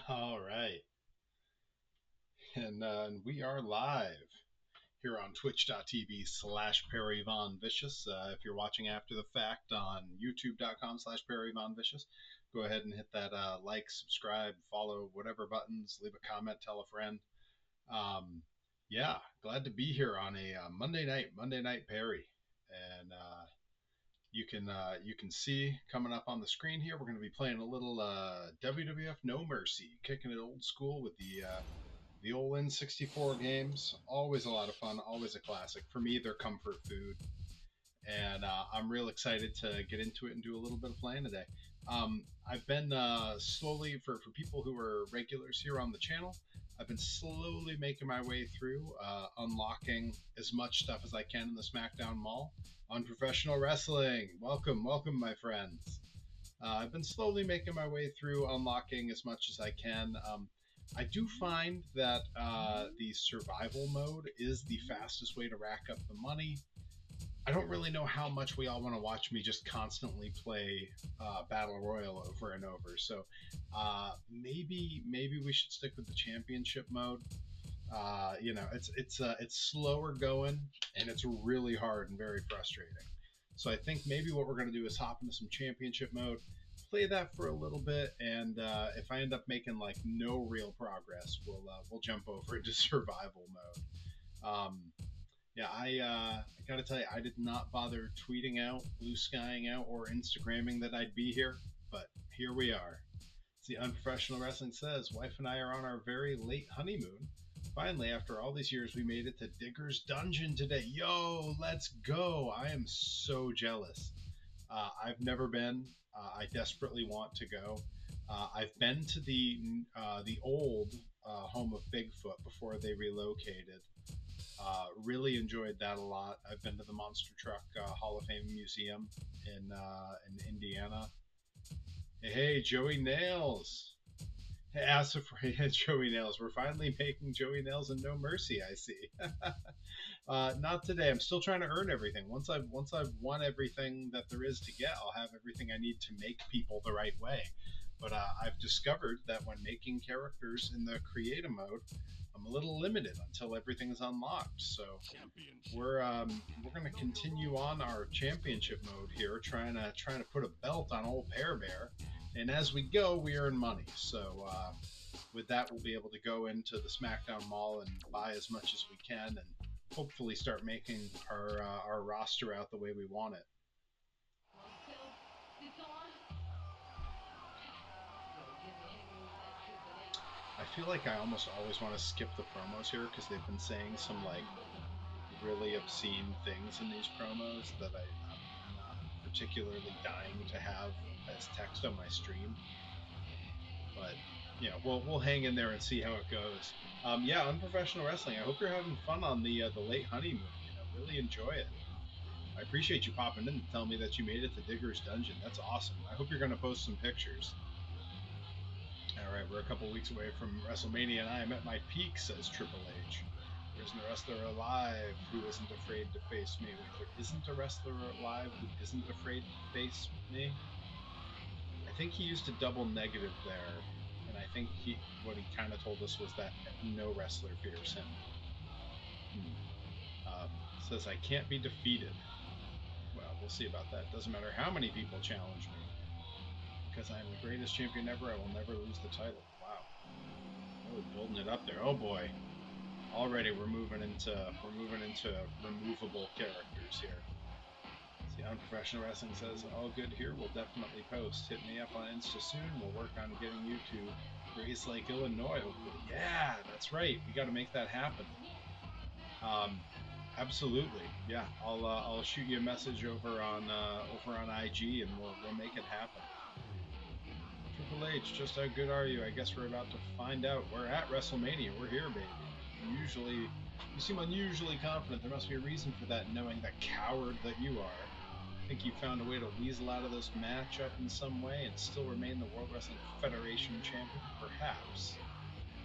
All right. And we are live here on twitch.tv/Perry Von Vicious. If you're watching after the fact on youtube.com/Perry Von Vicious, go ahead and hit that like, subscribe, follow, whatever buttons, leave a comment, tell a friend. Um, yeah, glad to be here on a Monday night Perry. And you can see coming up on the screen here, we're going to be playing a little WWF No Mercy, kicking it old school with the old N64 games. Always a lot of fun, always a classic. For me, they're comfort food, and I'm real excited to get into it and do a little bit of playing today. I've been slowly, for people who are regulars here on the channel, I've been slowly making my way through unlocking as much stuff as I can in the SmackDown Mall on professional wrestling. Welcome, welcome, my friends. I've been slowly making my way through unlocking as much as I can. I do find that the survival mode is the fastest way to rack up the money. I don't really know how much we all want to watch me just constantly play Battle Royal over and over. So maybe we should stick with the championship mode. It's slower going and it's really hard and very frustrating. So I think maybe what we're going to do is hop into some championship mode, play that for a little bit, and if I end up making like no real progress, we'll jump over into survival mode. I gotta tell you, I did not bother tweeting out, blue skying out, or Instagramming that I'd be here, but here we are. See, Unprofessional Wrestling says, wife and I are on our very late honeymoon. Finally, after all these years, we made it to Digger's Dungeon today. Yo, let's go! I am so jealous. I've never been. I desperately want to go. I've been to the old home of Bigfoot before they relocated. Really enjoyed that a lot. I've been to the Monster Truck Hall of Fame Museum in Indiana. Hey, Joey Nails. Hey, ask for Joey Nails. We're finally making Joey Nails and No Mercy. I see. Not today. I'm still trying to earn everything. Once I've won everything that there is to get, I'll have everything I need to make people the right way. But I've discovered that when making characters in the creative mode, I'm a little limited until everything is unlocked. So we're gonna continue on our championship mode here, trying to put a belt on old Pear Bear, and as we go, we earn money. So with that, we'll be able to go into the SmackDown Mall and buy as much as we can, and hopefully start making our roster out the way we want it. I feel like I almost always want to skip the promos here because they've been saying some like really obscene things in these promos that I'm not particularly dying to have as text on my stream. But we'll hang in there and see how it goes. Unprofessional wrestling. I hope you're having fun on the late honeymoon. Really enjoy it. I appreciate you popping in to tell me that you made it to Digger's Dungeon. That's awesome. I hope you're going to post some pictures. All right, we're a couple weeks away from WrestleMania, and I am at my peak, says Triple H. There isn't a wrestler alive who isn't afraid to face me. Wait, there isn't a wrestler alive who isn't afraid to face me? I think he used a double negative there, and I think what he kind of told us was that no wrestler fears him. Says I can't be defeated. Well, we'll see about that. Doesn't matter how many people challenge me. Because I am the greatest champion ever, I will never lose the title. Wow. Really building it up there. Oh boy. Already we're moving into removable characters here. See, Unprofessional Wrestling says, all good here, we'll definitely post. Hit me up on Insta soon. We'll work on getting you to Grace Lake, Illinois, hopefully. Yeah, that's right. We gotta make that happen. Absolutely, yeah. I'll shoot you a message over on IG, and we'll make it happen. Triple H, just how good are you? I guess we're about to find out. We're at WrestleMania. We're here, baby. You seem unusually confident. There must be a reason for that, knowing the coward that you are. Think you found a way to weasel out of this matchup in some way and still remain the World Wrestling Federation champion? Perhaps.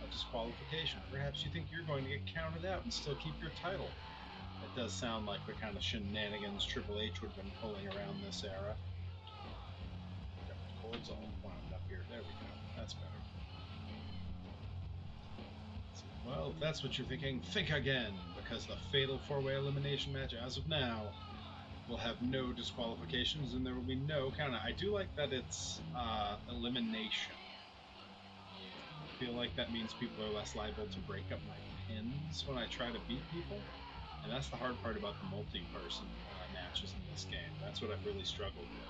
A disqualification. Perhaps you think you're going to get counted out and still keep your title. That does sound like the kind of shenanigans Triple H would have been pulling around this era. Got the cords all wound up here. There we go. That's better. Well, if that's what you're thinking, think again, because the fatal four-way elimination match, as of now, will have no disqualifications and there will be no count. I do like that it's elimination. I feel like that means people are less liable to break up my pins when I try to beat people. And that's the hard part about the multi-person matches in this game. That's what I've really struggled with.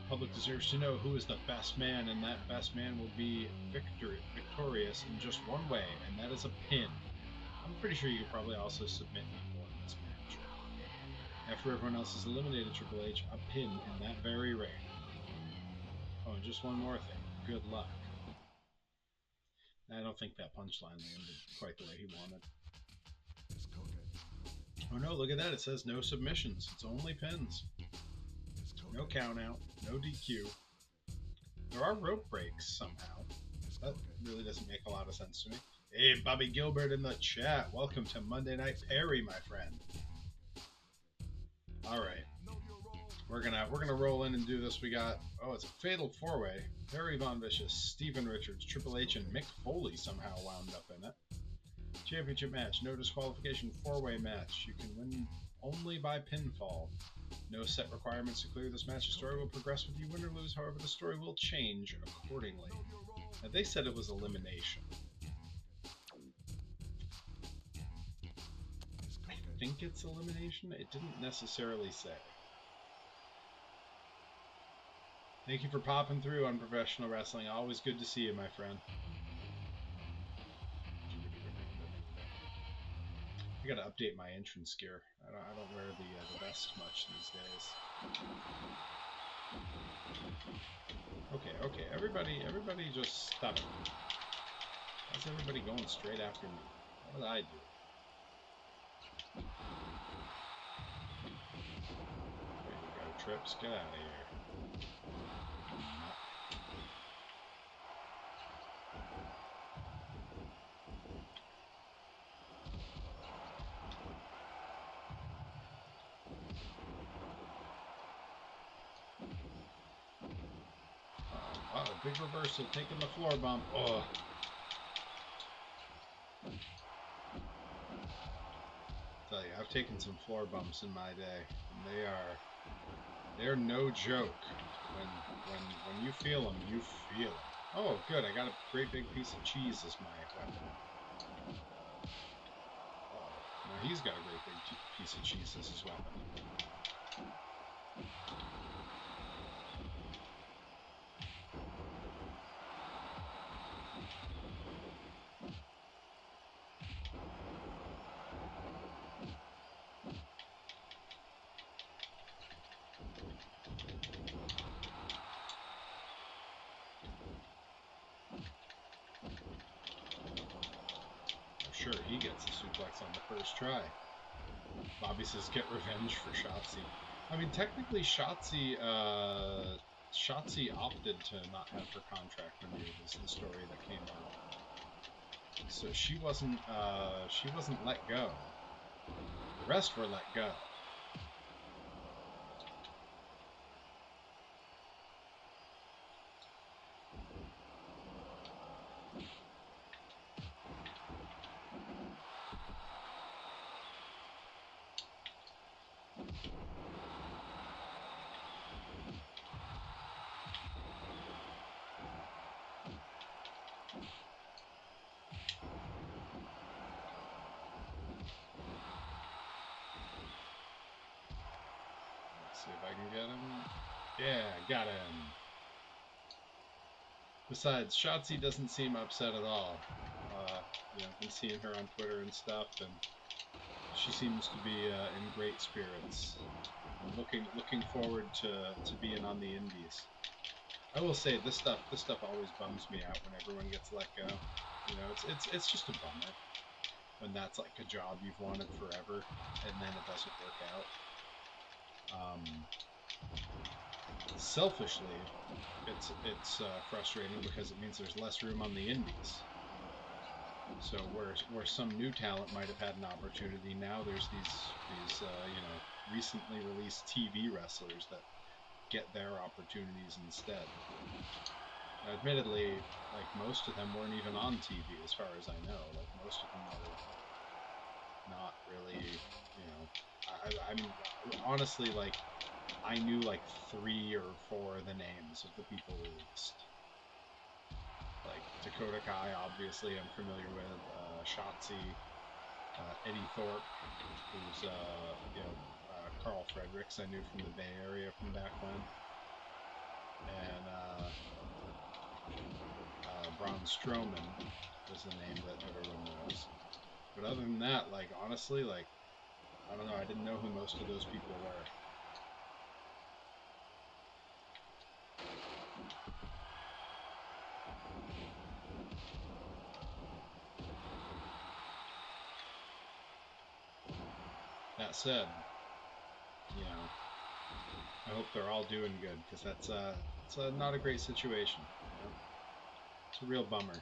The public deserves to know who is the best man, and that best man will be victorious in just one way, and that is a pin. I'm pretty sure you could probably also submit people in this match. After everyone else is eliminated, Triple H, a pin in that very ring. Oh, and just one more thing. Good luck. I don't think that punchline landed quite the way he wanted. Oh no, look at that. It says no submissions. It's only pins. No count out. No DQ. There are rope breaks somehow. That really doesn't make a lot of sense to me. Hey, Bobby Gilbert in the chat. Welcome to Monday Night Perry, my friend. All right. We're gonna roll in and do this. We got, oh, it's a fatal four-way. Perry Von Vicious, Steven Richards, Triple H, and Mick Foley somehow wound up in it. Championship match, no disqualification, four-way match. You can win only by pinfall. No set requirements to clear this match. The story will progress with you, win or lose. However, the story will change accordingly. Now, they said it was elimination. I think it's elimination. It didn't necessarily say. Thank you for popping through on Professional Wrestling. Always good to see you, my friend. I gotta update my entrance gear. I don't wear the vest much these days. Okay. Everybody just stop it. How's everybody going straight after me? What did I do? There you go, Trips. Get out of here. Uh-oh, big reversal, taking the floor bump. Oh. Tell you, I've taken some floor bumps in my day, and they're no joke. When you feel them, you feel them. Oh, good, I got a great big piece of cheese as my weapon. Now he's got a great big piece of cheese as his weapon. Sure, he gets the suplex on the first try. Bobby says, get revenge for Shotzi. I mean, technically, Shotzi opted to not have her contract renewed, is the story that came out. So she wasn't let go. The rest were let go. See if I can get him. Yeah, got him. Besides, Shotzi doesn't seem upset at all. I've been seeing her on Twitter and stuff, and she seems to be in great spirits. I'm looking forward to being on the indies. I will say this stuff always bums me out when everyone gets let go. You know, it's just a bummer when that's like a job you've wanted forever and then it doesn't work out. Selfishly, it's frustrating because it means there's less room on the indies. So where some new talent might have had an opportunity, now there's these recently released TV wrestlers that get their opportunities instead. Admittedly, like most of them weren't even on TV, as far as I know. Like most of them were not really, you know. I mean, honestly, like I knew like 3 or 4 of the names of the people released. Like Dakota Kai, obviously, I'm familiar with. Shotzi, Eddie Thorpe, who's Carl Fredericks, I knew from the Bay Area from back when, and Braun Strowman is the name that everyone knows. But other than that, like honestly, like I don't know, I didn't know who most of those people were. That said, you know, I hope they're all doing good because it's not a great situation. You know, it's a real bummer.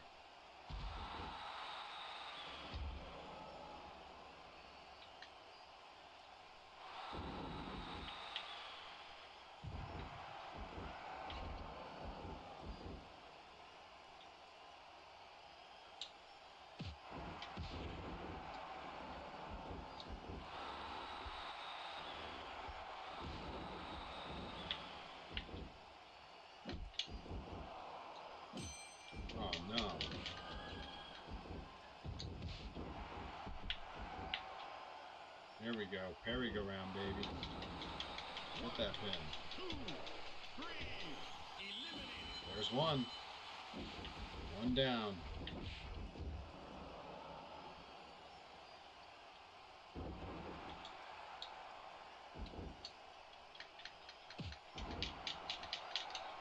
Oh no. There we go. Perry go round, baby. Get that pin. There's one. One down.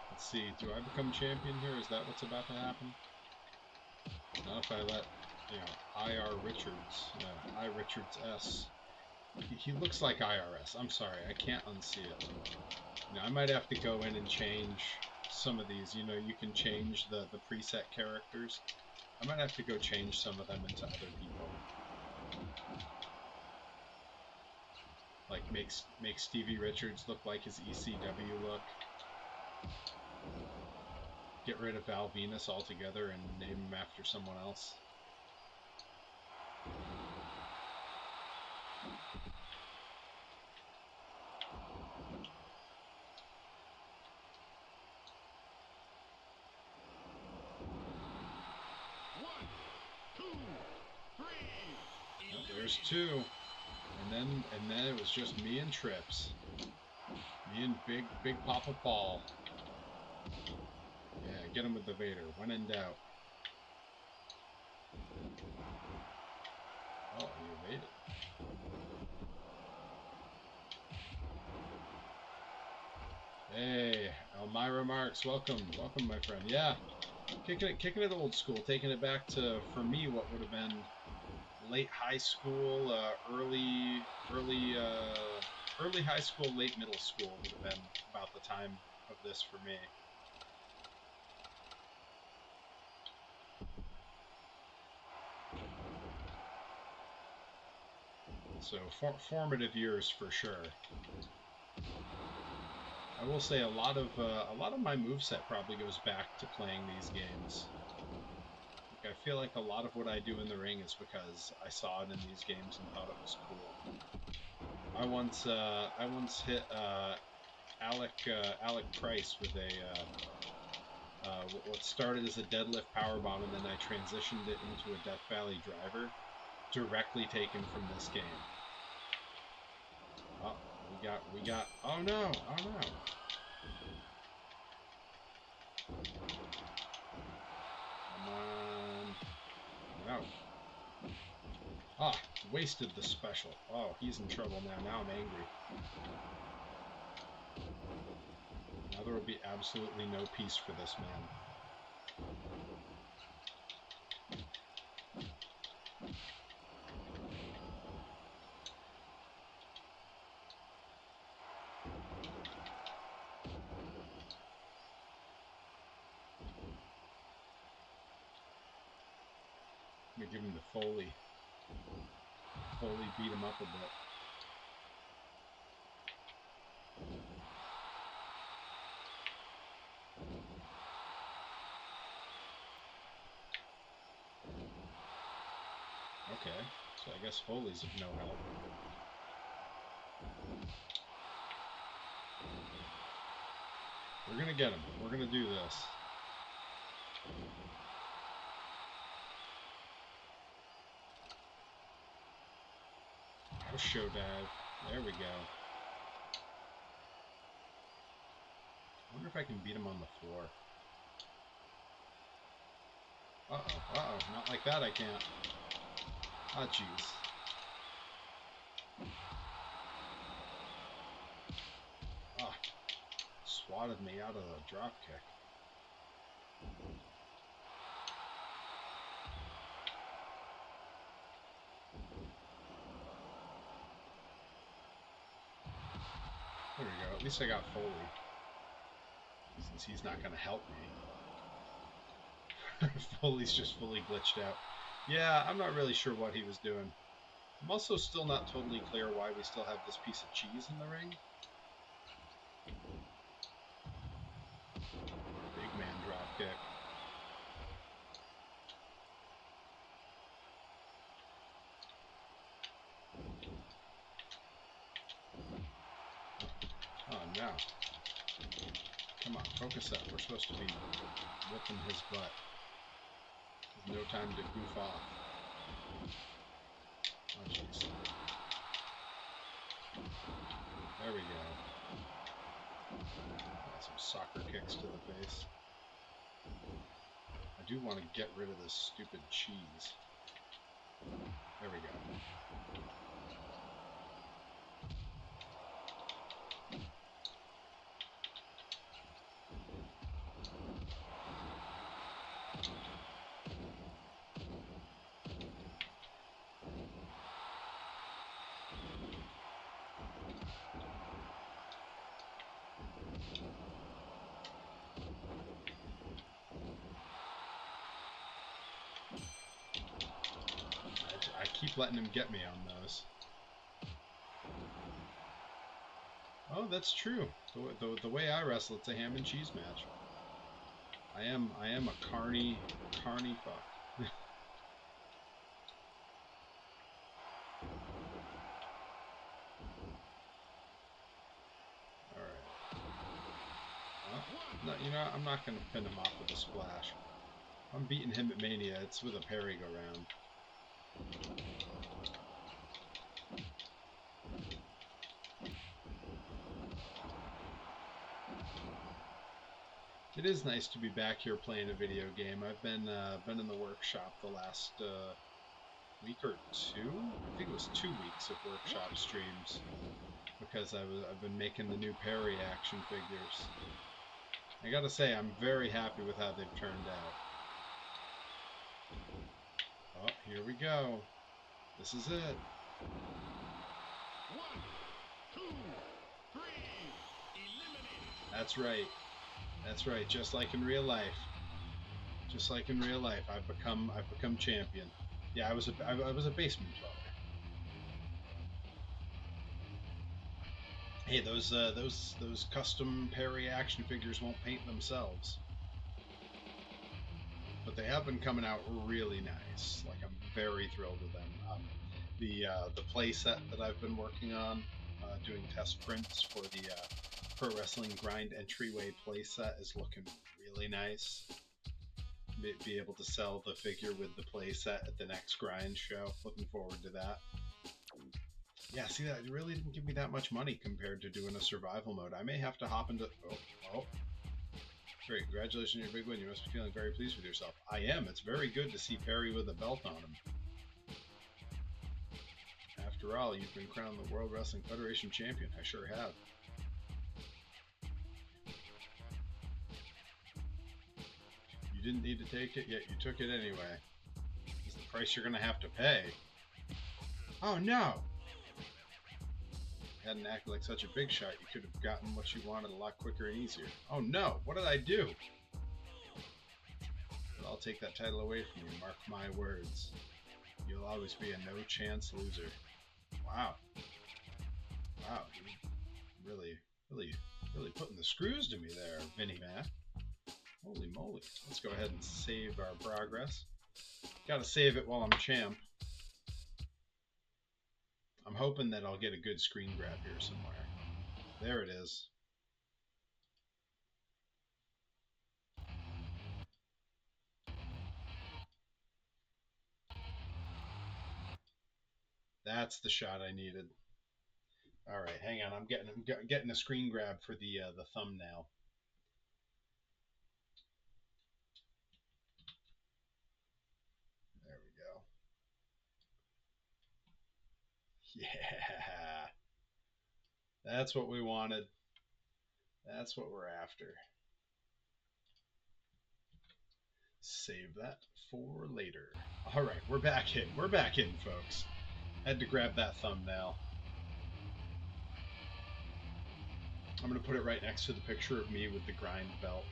Let's see. Do I become champion here? Is that what's about to happen? Not if I let, you know, IR Richards, I Richards S. He looks like IRS. I'm sorry, I can't unsee it. You know, I might have to go in and change some of these. You know, you can change the preset characters. I might have to go change some of them into other people. Like make Stevie Richards look like his ECW look. Get rid of Val Venus altogether and name him after someone else. There's 2. And then it was just me and Trips. Me and Big Papa Paul. Yeah, get him with the Vader. When in doubt. Oh, he evaded. Hey, Elmira Marks, welcome, my friend. Yeah, kicking it old school, taking it back to, for me, what would have been late high school, early high school, late middle school would have been about the time of this for me. So formative years for sure. I will say a lot of my moveset probably goes back to playing these games. Like, I feel like a lot of what I do in the ring is because I saw it in these games and thought it was cool. I once hit Alec Price with what started as a deadlift powerbomb, and then I transitioned it into a Death Valley driver, directly taken from this game. Oh, we got. Oh no! Oh no! Come on! No! Ah, wasted the special. Oh, he's in trouble now. Now I'm angry. Now there will be absolutely no peace for this man. Let me give him the Foley. Foley beat him up a bit. Okay, so I guess Foley's of no help. We're gonna get him. We're gonna do this. A show dive. There we go. I wonder if I can beat him on the floor. Uh-oh, uh-oh. Not like that I can't. Ah, jeez. Ah, swatted me out of the drop kick. There we go. At least I got Foley. Since he's not going to help me. Foley's just fully glitched out. Yeah, I'm not really sure what he was doing. I'm also still not totally clear why we still have this piece of cheese in the ring. Big man drop kick. Oh no. Come on, focus up. We're supposed to be whooping his butt. There's no time to goof off. Oh jeez. There we go. Got some soccer kicks to the face. I do want to get rid of this stupid cheese. There we go. I keep letting him get me on those. Oh, that's true. The way I wrestle, it's a ham and cheese match. I am a carny fuck. All right. No, you know, I'm not gonna pin him off with a splash. I'm beating him at Mania. It's with a Perry go round. It is nice to be back here playing a video game. I've been in the workshop the last week or two. I think it was 2 weeks of workshop streams because I've been making the new Perry action figures. I gotta say, I'm very happy with how they've turned out. Oh, here we go. This is it. 1, 2, 3, eliminated. That's right. That's right. Just like in real life. Just like in real life, I've become champion. Yeah, I was a basement dweller. Hey, those custom Perry action figures won't paint themselves, but they have been coming out really nice. Like, I'm very thrilled with them. The play set that I've been working on, doing test prints for the Pro Wrestling Grind entryway play set is looking really nice. Be able to sell the figure with the play set at the next Grind show. Looking forward to that. Yeah, see, that really didn't give me that much money compared to doing a survival mode. I may have to hop into... Oh. Great, congratulations on your big win. You must be feeling very pleased with yourself. I am. It's very good to see Perry with a belt on him. After all, you've been crowned the World Wrestling Federation champion. I sure have. You didn't need to take it, yet you took it anyway. It's the price you're going to have to pay. Oh, no! If you hadn't acted like such a big shot, you could have gotten what you wanted a lot quicker and easier. Oh, no! What did I do? But I'll take that title away from you, mark my words. You'll always be a no-chance loser. Wow. Wow, dude. Really putting the screws to me there, Vinny Mac. Holy moly. Let's go ahead and save our progress. Gotta save it while I'm champ. I'm hoping that I'll get a good screen grab here somewhere. There it is. That's the shot I needed. All right, hang on. I'm getting a screen grab for the thumbnail. There we go. Yeah. That's what we wanted. That's what we're after. Save that for later. All right, we're back in. We're back in, folks. Had to grab that thumbnail. I'm going to put it right next to the picture of me with the grind belt.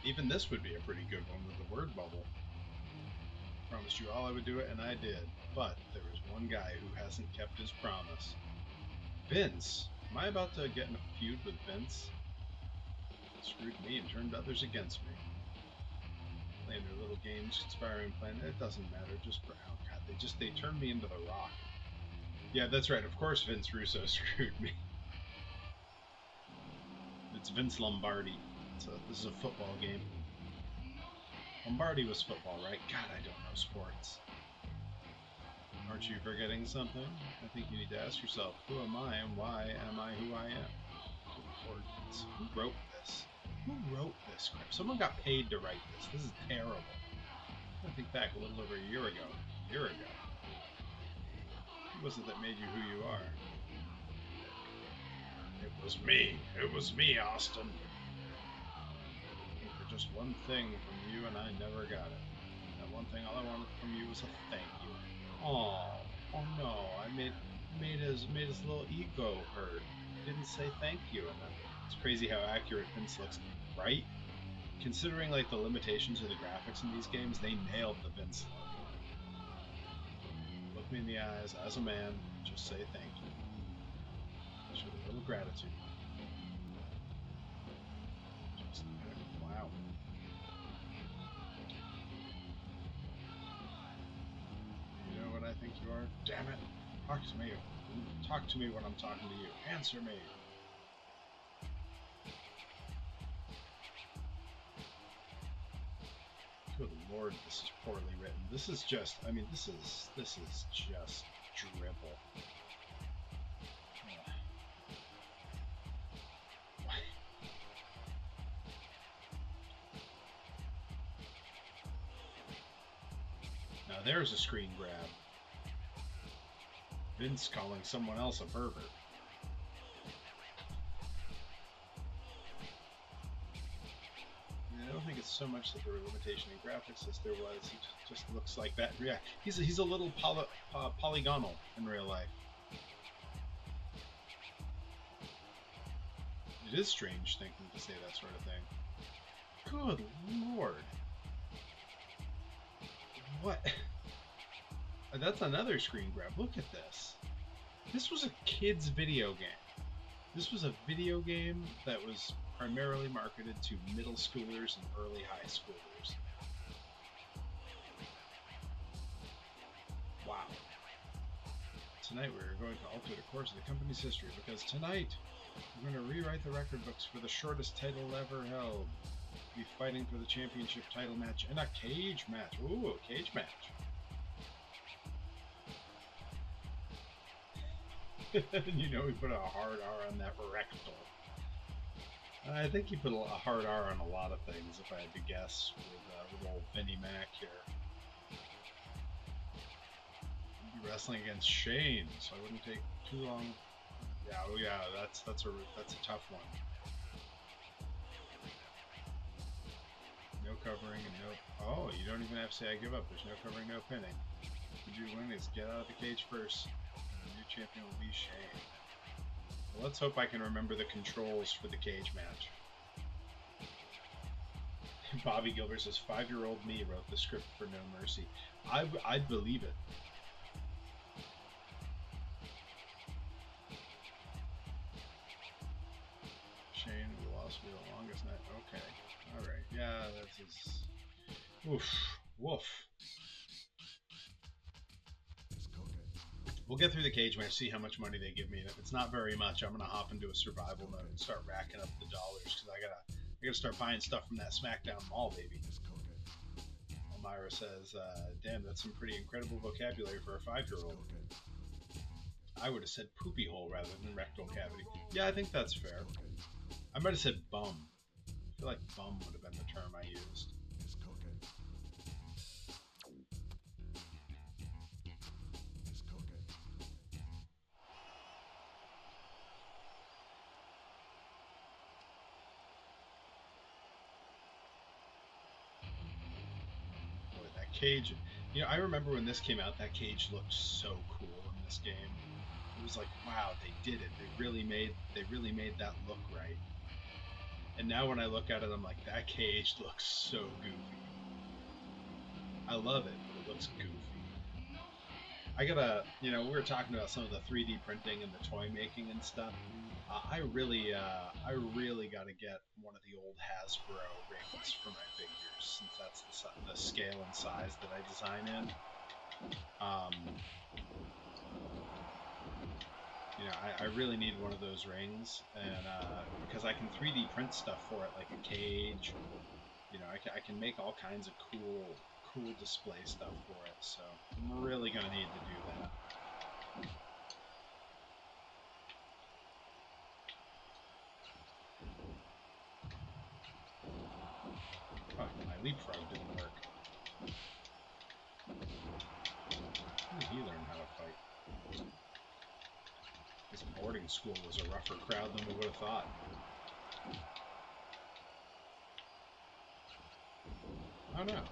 Even this would be a pretty good one with the word bubble. Promised you all I would do it, and I did. But there is one guy who hasn't kept his promise. Vince. Am I about to get in a feud with Vince? Screwed me and turned others against me. Playing their little games, conspiring, playing. It doesn't matter. Just oh god, they turned me into the Rock. Yeah, that's right. Of course, Vince Russo screwed me. It's Vince Lombardi. This is a football game. Lombardi was football, right? God, I don't know sports. Aren't you forgetting something? I think you need to ask yourself, who am I and why am I who I am? Who wrote this? Who wrote this script? Someone got paid to write this. This is terrible. I think back a little over a year ago. Who was it that made you who you are? It was me. It was me, Austin. For just one thing from you, and I never got it. That one thing, all I wanted from you was a thank you. Oh no! I made his little ego hurt. Didn't say thank you enough. It's crazy how accurate Vince looks, right? Considering like the limitations of the graphics in these games, they nailed the Vince look. Look me in the eyes as a man, just say thank you. Show a little gratitude. Just, wow. You know what I think you are? Damn it! Talk to me. Talk to me when I'm talking to you. Answer me. Good Lord, this is poorly written. This is just, I mean, this is just dribble. Now there's a screen grab. Vince calling someone else a pervert. I don't think it's so much that there were limitation in graphics as there was. He just looks like that. Yeah, he's a little polygonal in real life. It is strange thinking to say that sort of thing. Good Lord. What? That's another screen grab. Look at this. This was a kid's video game. This was a video game that was primarily marketed to middle schoolers and early high schoolers. Wow. Tonight we're going to alter the course of the company's history because tonight we're going to rewrite the record books for the shortest title ever held. We'll be fighting for the championship title match in a cage match. Ooh, a cage match. You know, we put a hard R on that rectal. I think he put a hard R on a lot of things, if I had to guess, with old Vinnie Mac here. He'd be wrestling against Shane, so I wouldn't take too long. Yeah, oh yeah, that's a tough one. No covering and no. Oh, you don't even have to say I give up. There's no covering, no pinning. What you win is get out of the cage first. The new champion will be Shane. Well, let's hope I can remember the controls for the cage match. Bobby Gilbert says, 5-year-old me wrote the script for No Mercy. I'd believe it. Shane will also be the longest night. Okay. Alright. Yeah, that's his. Oof. Woof. We'll get through the cage match, see how much money they give me, and if it's not very much, I'm gonna hop into a survival mode and start racking up the dollars because I gotta start buying stuff from that SmackDown mall, baby. Elmira says, "Damn, that's some pretty incredible vocabulary for a 5-year-old." I would have said poopy hole rather than rectal cavity. Yeah, I think that's fair. I might have said bum. I feel like bum would have been the term I used. Boy, that cage. You know, I remember when this came out, that cage looked so cool in this game. It was like, wow, they did it. They really made that look right. And now when I look at it, I'm like, that cage looks so goofy. I love it, but it looks goofy. I gotta, you know, we were talking about some of the 3D printing and the toy making and stuff. I really gotta get one of the old Hasbro rings for my figures, since that's the scale and size that I design in. You know, I really need one of those rings, and because I can 3D print stuff for it, like a cage. You know, I can make all kinds of cool display stuff for it. So I'm really gonna need to do that. Fuck, my leapfrog didn't work. When did he learn how to fight? This boarding school was a rougher crowd than we would have thought. Oh no.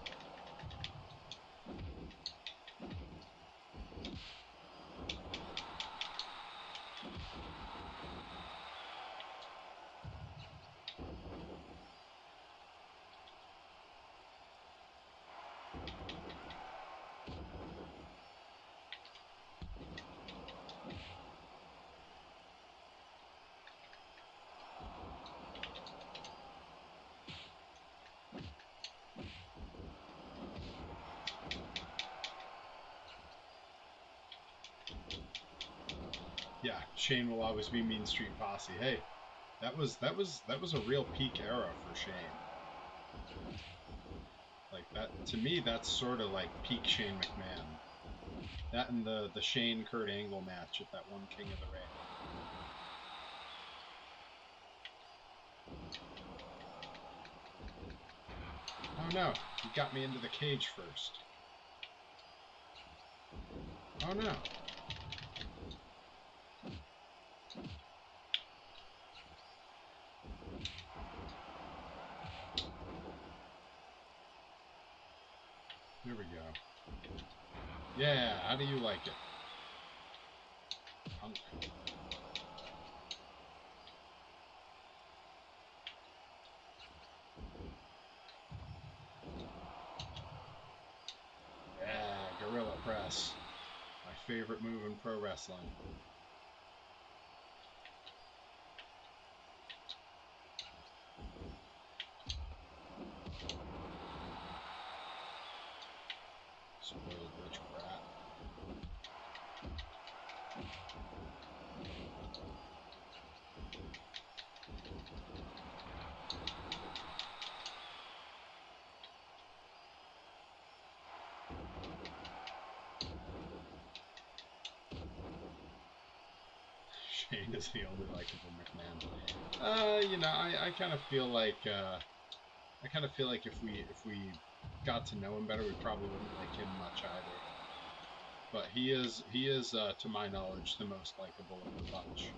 Yeah, Shane will always be Mean Street Posse. Hey, that was a real peak era for Shane. Like that, to me, that's sort of like peak Shane McMahon. That and the Shane Kurt Angle match at that one King of the Ring. Oh no, he got me into the cage first. Oh no. Here we go. Yeah, how do you like it? Punk. Yeah, Gorilla Press. My favorite move in pro wrestling. Spoiled rich brat. Shane is the only likable McMahon. You know, I kind of feel like if we got to know him better, we probably wouldn't like him much either. But he is to my knowledge the most likable of the bunch.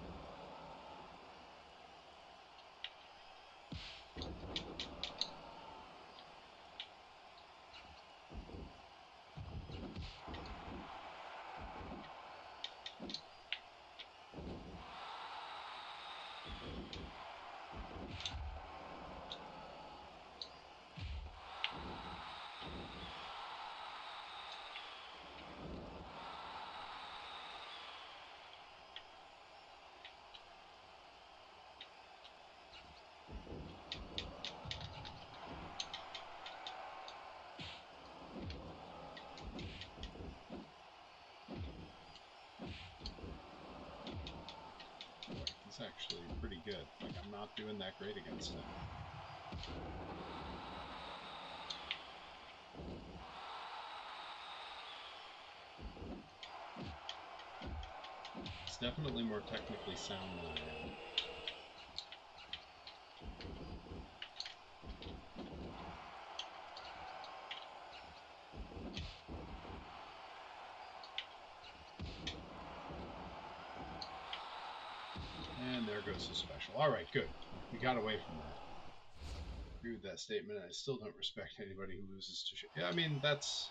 actually pretty good. Like, I'm not doing that great against it. It's definitely more technically sound than I am. And there goes the special. Alright, good. We got away from that. Agree with that statement. I still don't respect anybody who loses to shit. Yeah, I mean, that's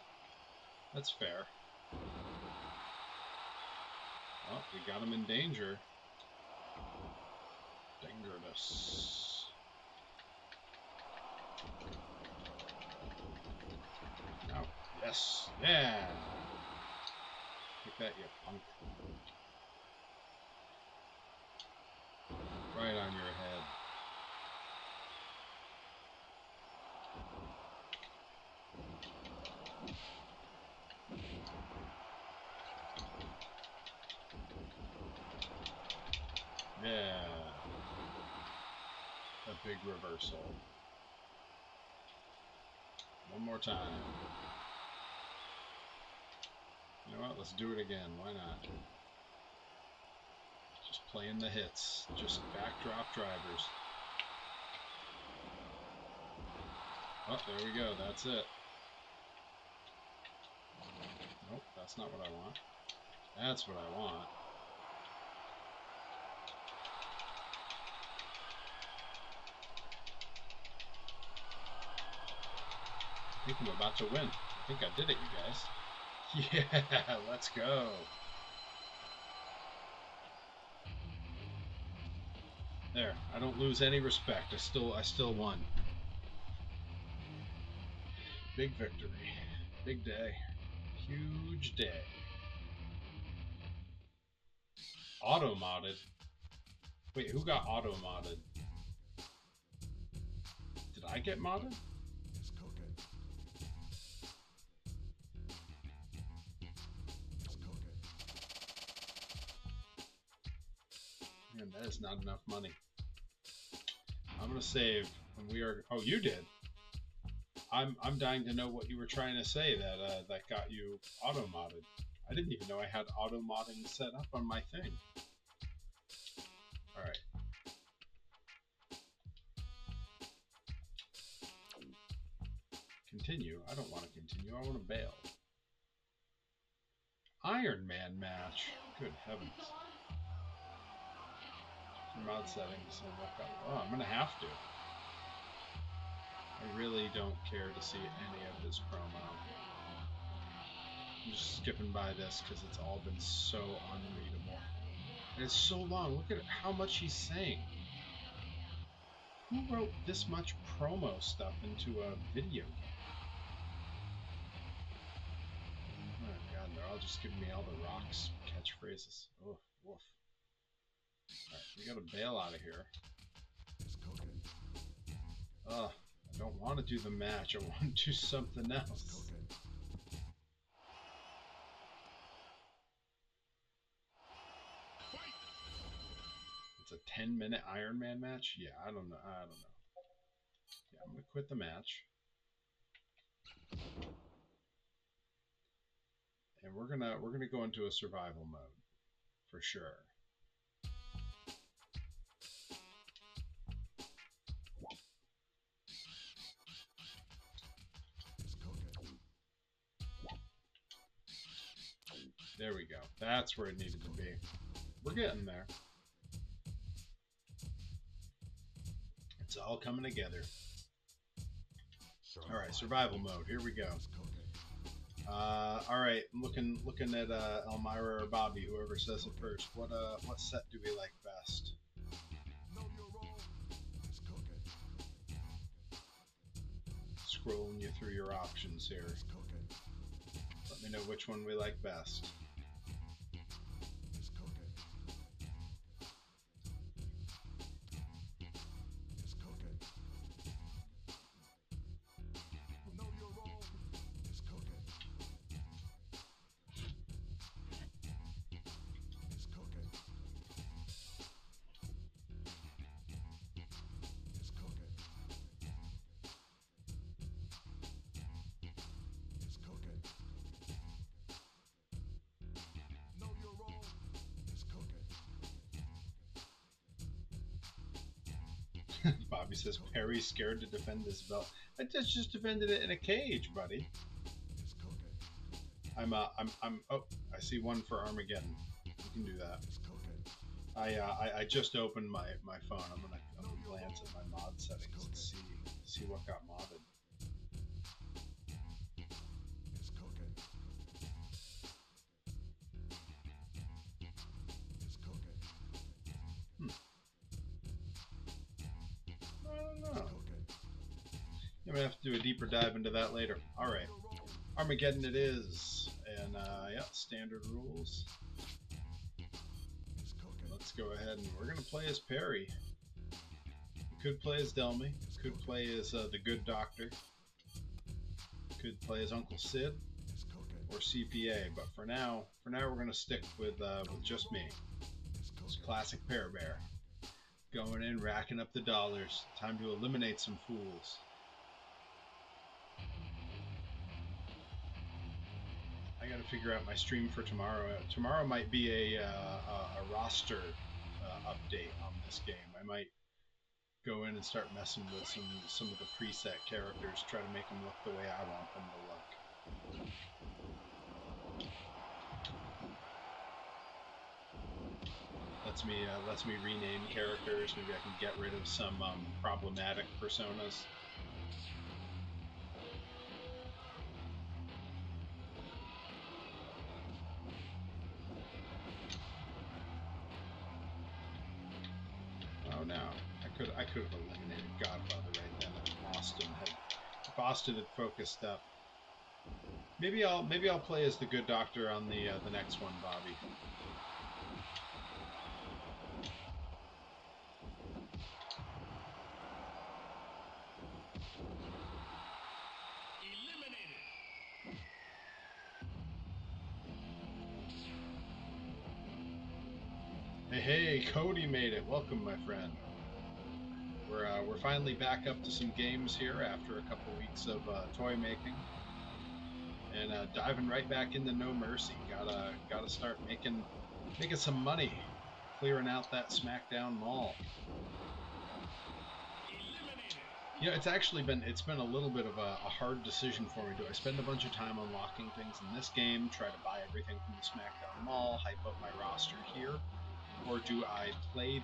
fair. Well, we got him in danger. Dangerous. Now, yes. Yeah. Take that, you punk. Right on your head. Yeah. A big reversal. One more time. You know what? Let's do it again. Why not? Just playing the hits. Just backdrop drivers. Oh, there we go. That's it. Nope, that's not what I want. That's what I want. I think I'm about to win. I think I did it, you guys. Yeah, let's go. There, I don't lose any respect. I still won. Big victory. Big day. Huge day. Auto modded. Wait, who got auto modded? Did I get modded? Man, that is not enough money. I'm gonna save when we are. Oh, you did. I'm dying to know what you were trying to say that that got you auto modded. I didn't even know I had auto modding set up on my thing. All right. Continue. I don't want to continue. I want to bail. Iron Man match. Good heavens. For mod settings and look up. Oh, I'm gonna have to. I really don't care to see any of his promo. I'm just skipping by this because it's all been so unreadable. And it's so long. Look at how much he's saying. Who wrote this much promo stuff into a video game? Oh god, they're all just giving me all the Rock's catchphrases. Oh, woof. Alright, we gotta bail out of here. Ugh, I don't want to do the match. I want to do something else. It's a 10-minute Iron Man match? Yeah, I don't know. Yeah, I'm gonna quit the match. And we're gonna go into a survival mode for sure. There we go. That's where it needed to be. We're getting there. It's all coming together. All right, survival mode. Here we go. All right, looking at Elmira or Bobby, whoever says it first. What set do we like best? Scrolling you through your options here. Let me know which one we like best. Bobby says Perry's scared to defend his belt. I just defended it in a cage, buddy. Oh, I see one for Armageddon. You can do that. I just opened my phone. I'm gonna glance at my mod settings and see what got modded. I don't know. I'm gonna have to do a deeper dive into that later. All right, Armageddon it is, and yeah, standard rules. Let's go ahead and we're gonna play as Perry. Could play as Delmy. Could play as the Good Doctor. Could play as Uncle Sid or CPA. But for now we're gonna stick with just me. It's classic Pear Bear. Going in, racking up the dollars. Time to eliminate some fools. I gotta figure out my stream for tomorrow. Tomorrow might be a roster update on this game. I might go in and start messing with some of the preset characters, try to make them look the way I want them to look. Lets me rename characters. Maybe I can get rid of some problematic personas. Oh no, I could have eliminated Godfather right then if Austin had focused up. Maybe I'll play as the Good Doctor on the next one, Bobby. Hey, Cody made it. Welcome, my friend. We're finally back up to some games here after a couple weeks of toy making, and diving right back into No Mercy. Gotta start making some money, clearing out that SmackDown mall. You know, it's been a little bit of a hard decision for me. Do I spend a bunch of time unlocking things in this game, try to buy everything from the SmackDown mall, hype up my roster here? Or do I play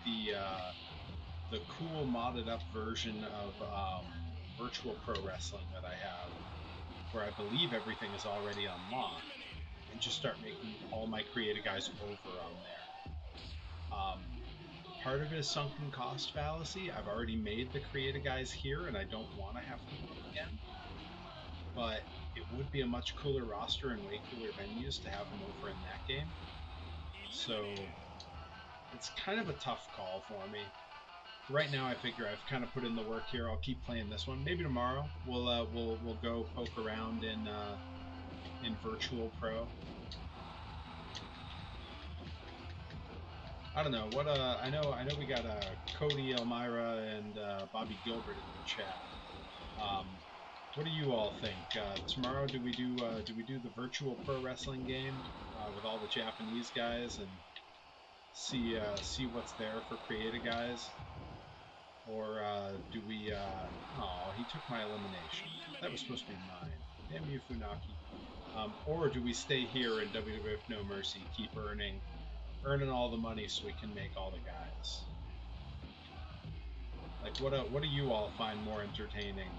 the cool modded up version of virtual pro wrestling that I have, where I believe everything is already unlocked, and just start making all my creative guys over on there? Part of it is sunken cost fallacy. I've already made the creative guys here, and I don't want to have to do them again. But it would be a much cooler roster and way cooler venues to have them over in that game. So it's kind of a tough call for me. Right now, I figure I've kind of put in the work here. I'll keep playing this one. Maybe tomorrow we'll go poke around in Virtual Pro. I don't know what. I know we got Cody, Elmira, and Bobby Gilbert in the chat. What do you all think? Tomorrow, do we do the Virtual Pro Wrestling game with all the Japanese guys and see what's there for creative guys? Or do we... oh, he took my elimination. That was supposed to be mine. Damn you, Funaki. Or do we stay here in WWF No Mercy, keep earning all the money so we can make all the guys? Like, what do you all find more entertaining?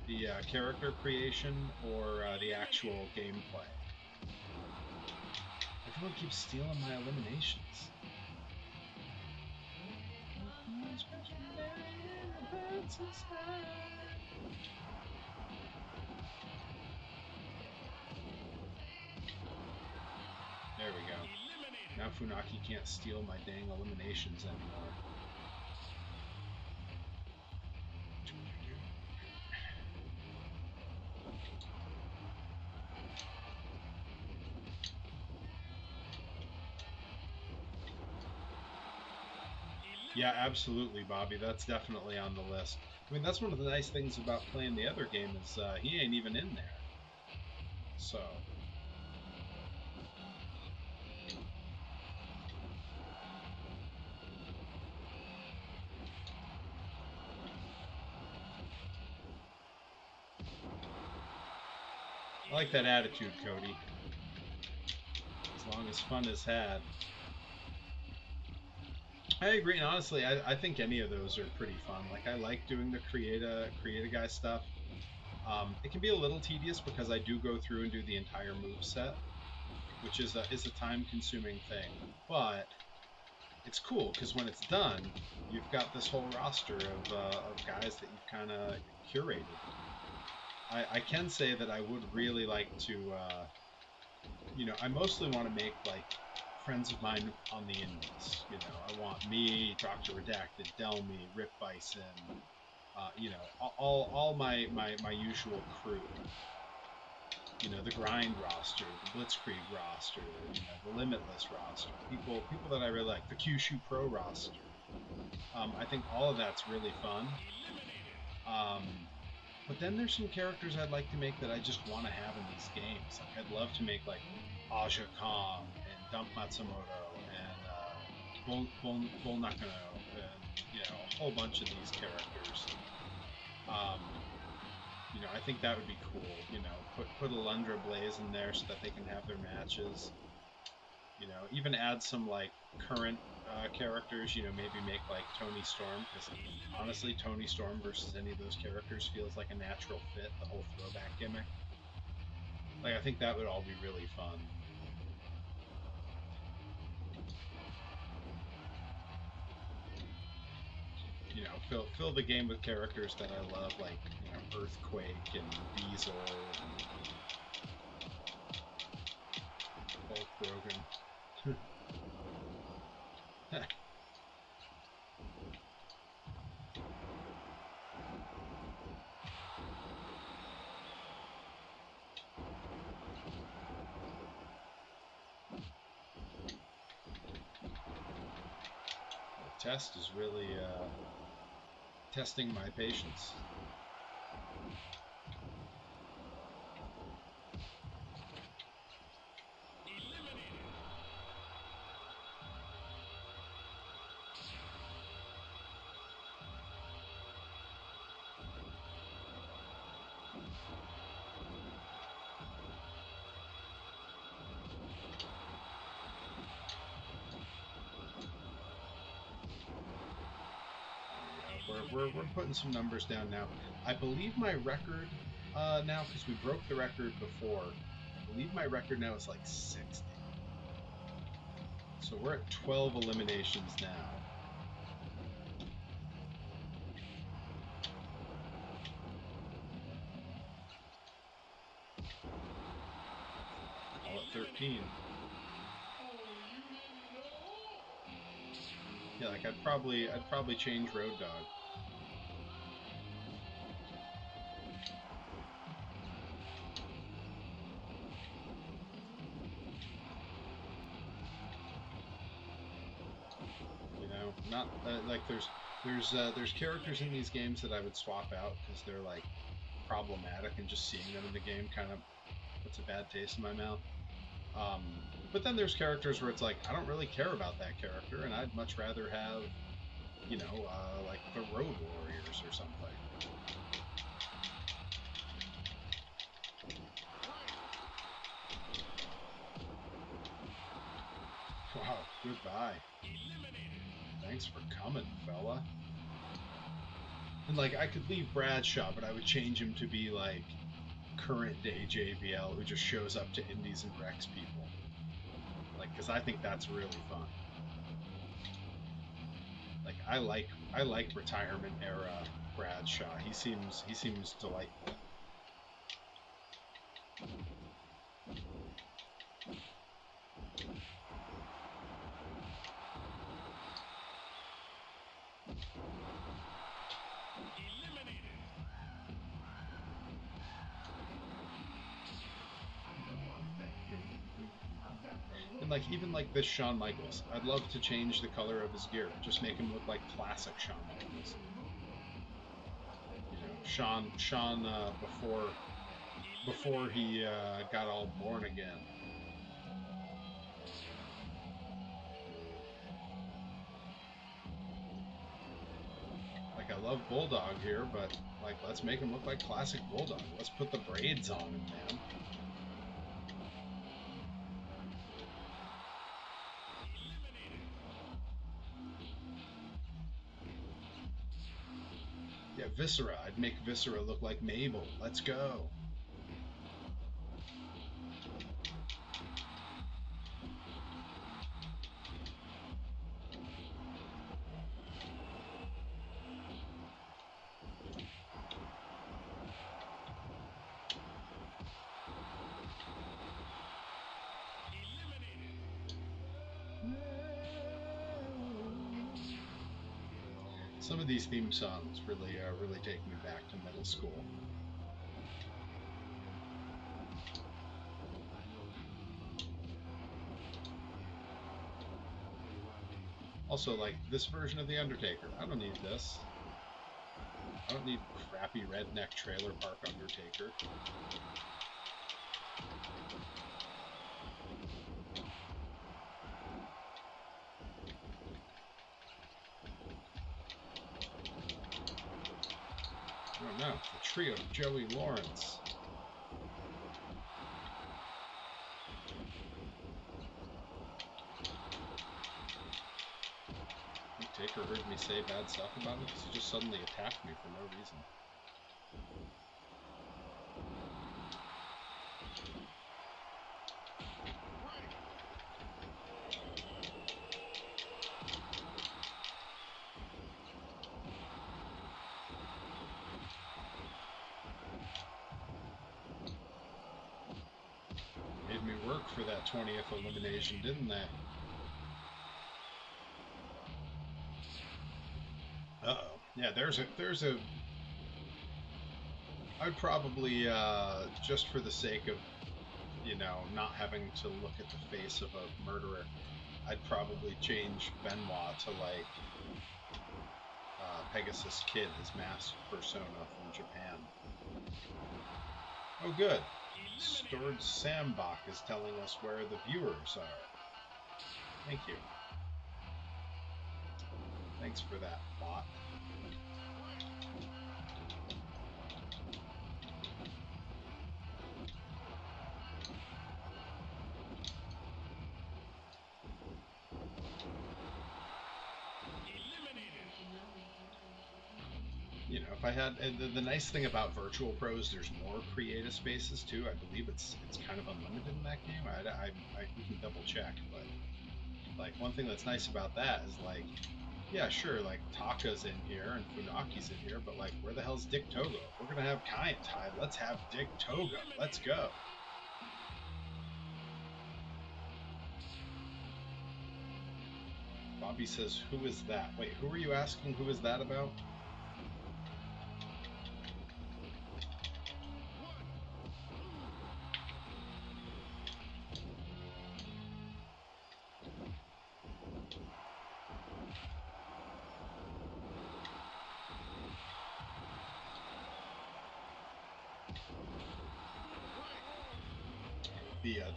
The character creation or the actual gameplay? Everyone keeps stealing my eliminations. There we go. Now Funaki can't steal my dang eliminations anymore. Yeah, absolutely, Bobby. That's definitely on the list. I mean, that's one of the nice things about playing the other game is he ain't even in there. So... I like that attitude, Cody. As long as fun is had. I agree, and honestly, I think any of those are pretty fun. Like, I like doing the create a guy stuff. It can be a little tedious because I do go through and do the entire move set, which is a time-consuming thing. But it's cool because when it's done, you've got this whole roster of guys that you've kind of curated. I can say that I would really like to, I mostly want to make like friends of mine on the indies. I want me, Dr. Redacted, Delmy, Rip Bison, all my usual crew. The grind roster, the Blitzkrieg roster, the Limitless roster, people that I really like, the Kyushu Pro roster. I think all of that's really fun. But then there's some characters I'd like to make that I just want to have in these games. Like, I'd love to make like Aja Kong and Dump Matsumoto and Bull Nakano and a whole bunch of these characters. I think that would be cool. Put Alundra Blaze in there so that they can have their matches. Even add some like current characters. Maybe make like Tony Storm, because honestly, Tony Storm versus any of those characters feels like a natural fit. The whole throwback gimmick. Like, I think that would all be really fun. Fill the game with characters that I love, like Earthquake and Diesel and Hulk Brogan. The test is really testing my patience. We're putting some numbers down now. I believe my record now, because we broke the record before, I believe my record now is like 60. So we're at 12 eliminations now. Call it 13. Yeah, like I'd probably change Road Dog. Not like there's characters in these games that I would swap out because they're like problematic, and just seeing them in the game kind of puts a bad taste in my mouth. But then there's characters where it's like, I don't really care about that character, and I'd much rather have, like the Road Warriors or something. Wow, goodbye. Thanks for coming, fella. And like, I could leave Bradshaw, but I would change him to be like current day JBL, who just shows up to indies and wrecks people. Like, because I think that's really fun. Like, I like retirement era Bradshaw. He seems delightful. And like, even like this Shawn Michaels, I'd love to change the color of his gear, just make him look like classic Shawn Michaels. Shawn before he got all born again. Like, I love Bulldog here, but like, let's make him look like classic Bulldog. Let's put the braids on him, man. Viscera. I'd make Viscera look like Mabel. Let's go. Some of these theme songs really take me back to middle school. Also, like this version of The Undertaker. I don't need this. I don't need crappy redneck trailer park Undertaker. Oh no, the trio of Joey Lawrence. I think Taker heard me say bad stuff about him because he just suddenly attacked me for no reason. Made me work for that 20th elimination, didn't they? Uh-oh. Yeah, there's a I'd probably just for the sake of, you know, not having to look at the face of a murderer, I'd probably change Benoit to like Pegasus Kid, his masked persona from Japan. Oh good. Stored Sambach is telling us where the viewers are. Thank you. Thanks for that, bot. You know, if I had the nice thing about Virtual Pro is there's more creative spaces too. I believe it's kind of unlimited in that game. We can double check, but like one thing that's nice about that is like, yeah, sure, like Taka's in here and Funaki's in here, but like, where the hell's Dick Togo? If we're gonna have Kaientai, let's have Dick Togo. Let's go. Bobby says, "Who is that?" Wait, who are you asking? Who is that about?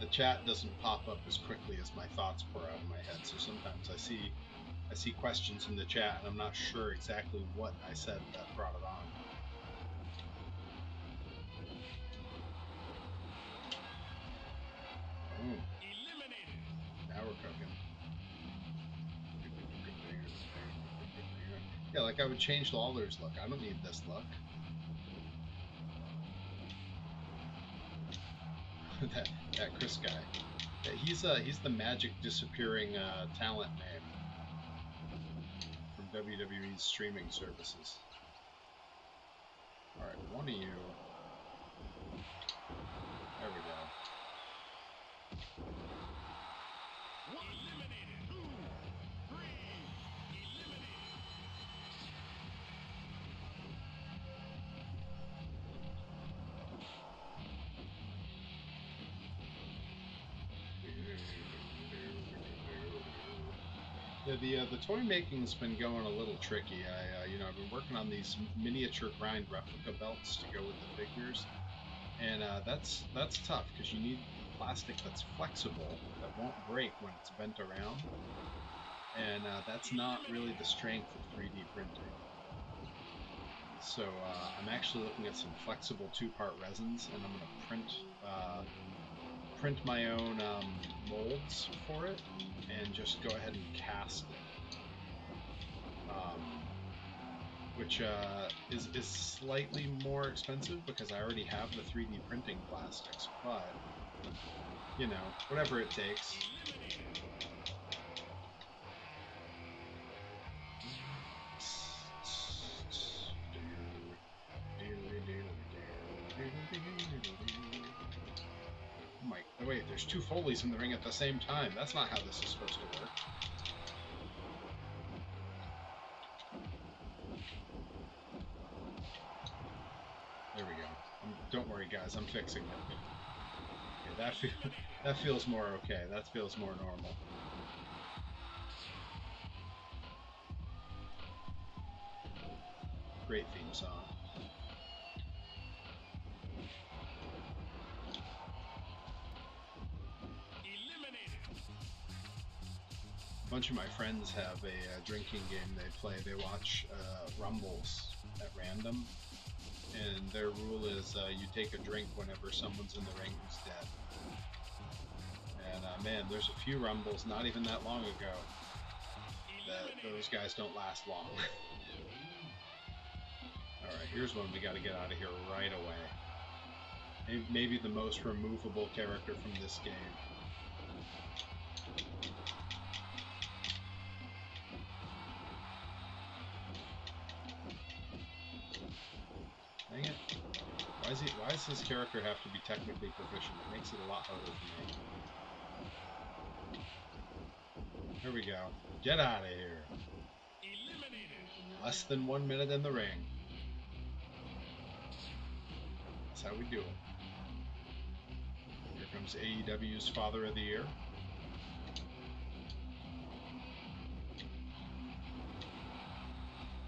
The chat doesn't pop up as quickly as my thoughts pour out of my head, so sometimes I see questions in the chat and I'm not sure exactly what I said that brought it on. Boom. Now we're cooking. Yeah, like I would change Lawler's look. I don't need this look. that Chris guy. Yeah, he's the magic disappearing talent name from WWE's streaming services. All right, one of you. There we go. Yeah, the toy making's been going a little tricky. You know, I've been working on these miniature grind replica belts to go with the figures, and that's tough because you need plastic that's flexible that won't break when it's bent around, and that's not really the strength of 3D printing. So I'm actually looking at some flexible two-part resins, and I'm going to print my own molds for it and just go ahead and cast it. which is slightly more expensive because I already have the 3D printing plastics, but, you know, whatever it takes. Oh wait, there's two Foleys in the ring at the same time. That's not how this is supposed to work. There we go. Don't worry, guys. I'm fixing it. Okay, that feels more okay. That feels more normal. Great theme song. A bunch of my friends have a drinking game they play. They watch Rumbles at random, and their rule is you take a drink whenever someone's in the ring who's dead. And man, there's a few Rumbles not even that long ago that those guys don't last long. Alright, here's one we got to get out of here right away. Maybe the most removable character from this game. Dang it. Why does this character have to be technically proficient? It makes it a lot harder for me. Here we go. Get out of here. Less than 1 minute in the ring. That's how we do it. Here comes AEW's Father of the Year.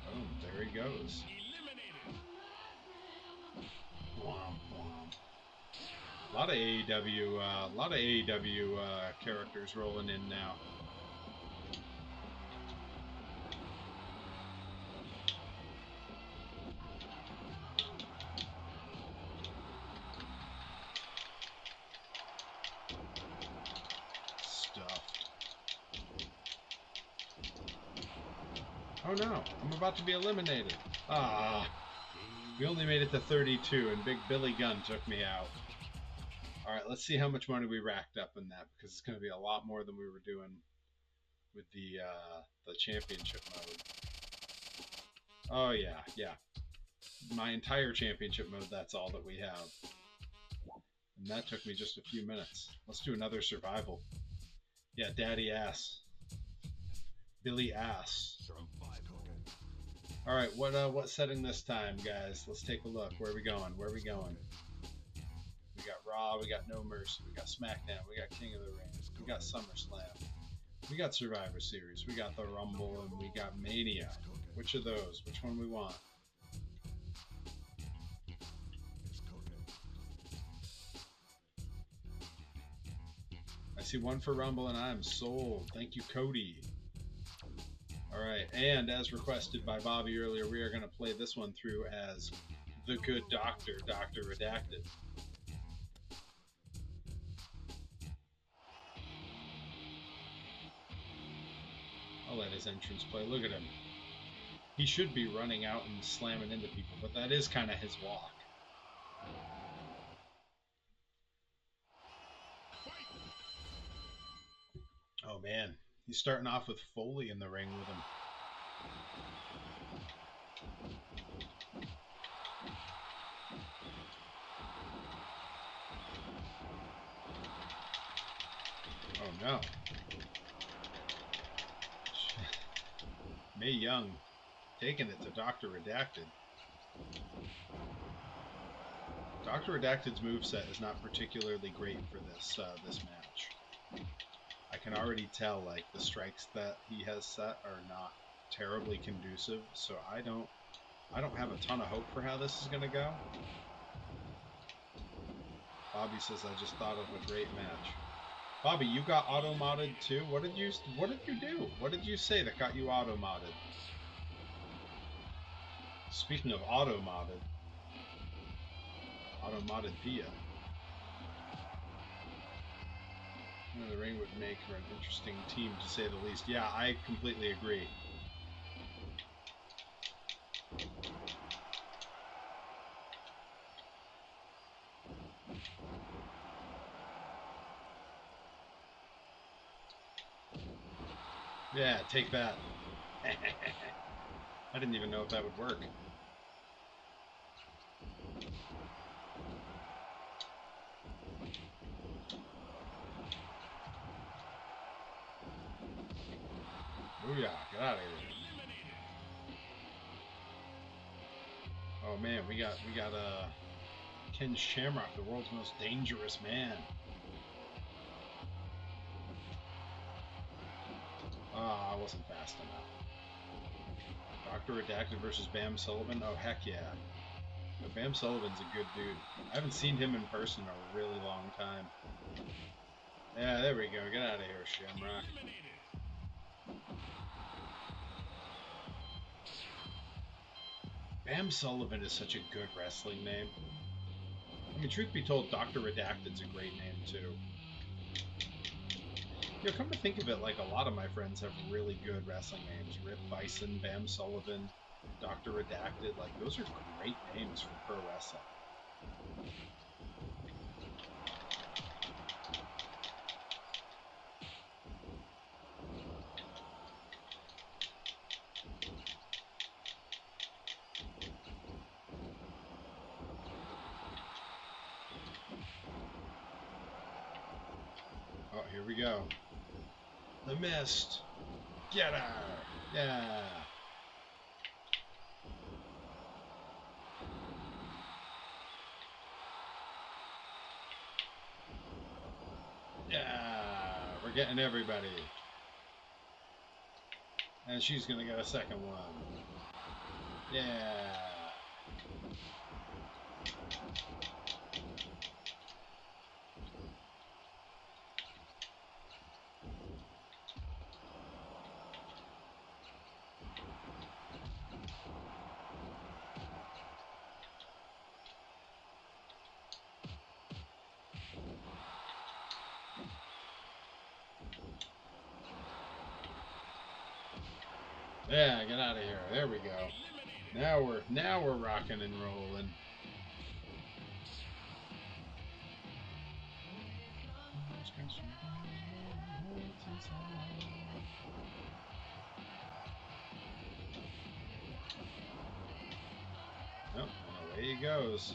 Oh, there he goes. Womp womp. A lot of AEW characters rolling in now. Oh no, I'm about to be eliminated. Ah, we only made it to 32 and Big Billy Gunn took me out. Alright, let's see how much money we racked up in that, because it's going to be a lot more than we were doing with the championship mode. Oh yeah. My entire championship mode, that's all that we have. And that took me just a few minutes. Let's do another survival. Yeah, Daddy Ass. Billy Ass. Alright, what setting this time, guys? Let's take a look. Where are we going? Where are we going? We got Raw, we got No Mercy, we got SmackDown, we got King of the Ring, we got SummerSlam, we got Survivor Series, we got the Rumble, and we got Mania. Which of those? Which one we want? I see one for Rumble and I'm sold. Thank you, Cody. Alright, and as requested by Bobby earlier, we are going to play this one through as the Good Doctor, Dr. Redacted. I'll let his entrance play. Look at him. He should be running out and slamming into people, but that is kind of his walk. Oh man, he's starting off with Foley in the ring with him. Oh no. Mae Young taking it to Dr. Redacted. Dr. Redacted's moveset is not particularly great for this this match. I can already tell, like, the strikes that he has set are not terribly conducive, so I don't have a ton of hope for how this is going to go. Bobby says, I just thought of a great match. Bobby, you got auto-modded too? What did you do? What did you say that got you auto-modded? Speaking of auto-modded, auto-modded Pia. The ring would make for an interesting team, to say the least. Yeah, I completely agree. Yeah, take that. I didn't even know if that would work. Booyah, get out of here. Oh man, we got Ken Shamrock, the world's most dangerous man. Ah, I wasn't fast enough. Dr. Redacted versus Bam Sullivan? Oh, heck yeah. But Bam Sullivan's a good dude. I haven't seen him in person in a really long time. Yeah, there we go. Get out of here, Shamrock. Bam Sullivan is such a good wrestling name. I mean, truth be told, Dr. Redacted's a great name, too. You know, come to think of it, like, a lot of my friends have really good wrestling names. Rip Bison, Bam Sullivan, Dr. Redacted. Like, those are great names for pro wrestling. Oh, here we go. The Mist. Get her. Yeah. Yeah. We're getting everybody. And she's going to get a second one. Yeah. Yeah, get out of here. There we go. Now we're rocking and rolling. Oh, and away he goes.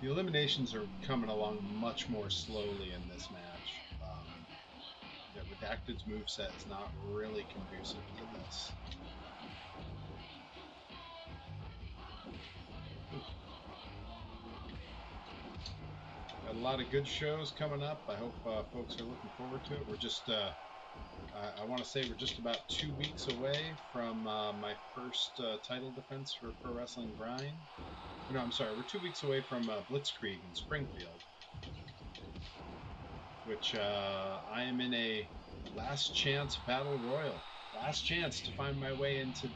The eliminations are coming along much more slowly in this match. Yeah, Redacted's moveset is not really conducive to this. Got a lot of good shows coming up. I hope folks are looking forward to it. We're just, I want to say we're just about 2 weeks away from my first title defense for Pro Wrestling Grind. No, I'm sorry, we're 2 weeks away from Blitzkrieg in Springfield, which I am in a last chance battle royal. Last chance to find my way into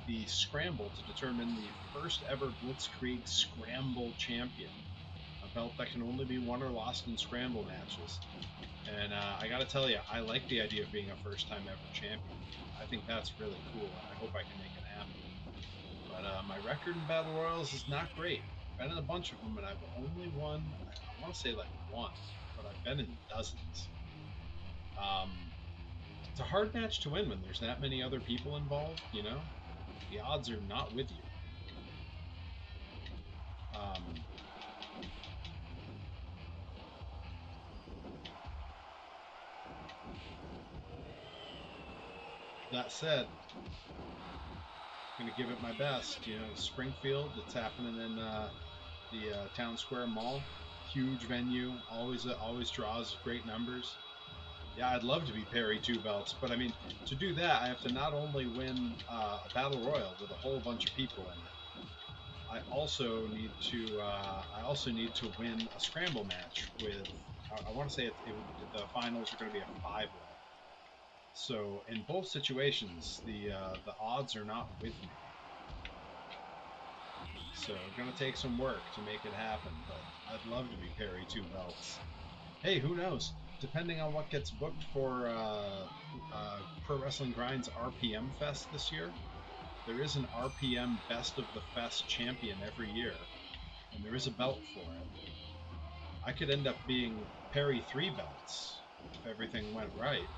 the scramble to determine the first ever Blitzkrieg Scramble champion. A belt that can only be won or lost in scramble matches. And I got to tell you, I like the idea of being a first-time ever champion. I think that's really cool, and I hope I can make it happen. But my record in Battle Royals is not great. I've been in a bunch of them, and I've only won, I want to say like one, but I've been in dozens. It's a hard match to win when there's that many other people involved, you know? The odds are not with you. That said, I'm going to give it my best. You know, Springfield, it's happening in the Town Square Mall. Huge venue, always draws great numbers. Yeah, I'd love to be Perry 2 belts, but I mean, to do that, I have to not only win a battle royal with a whole bunch of people in it. I also need to win a scramble match with. I want to say the finals are going to be a 5-way. So in both situations, the odds are not with me. So going to take some work to make it happen, but I'd love to be Perry 2 belts. Hey, who knows? Depending on what gets booked for Pro Wrestling Grind's RPM Fest this year, there is an RPM Best of the Fest champion every year, and there is a belt for it. I could end up being Perry 3 belts if everything went right.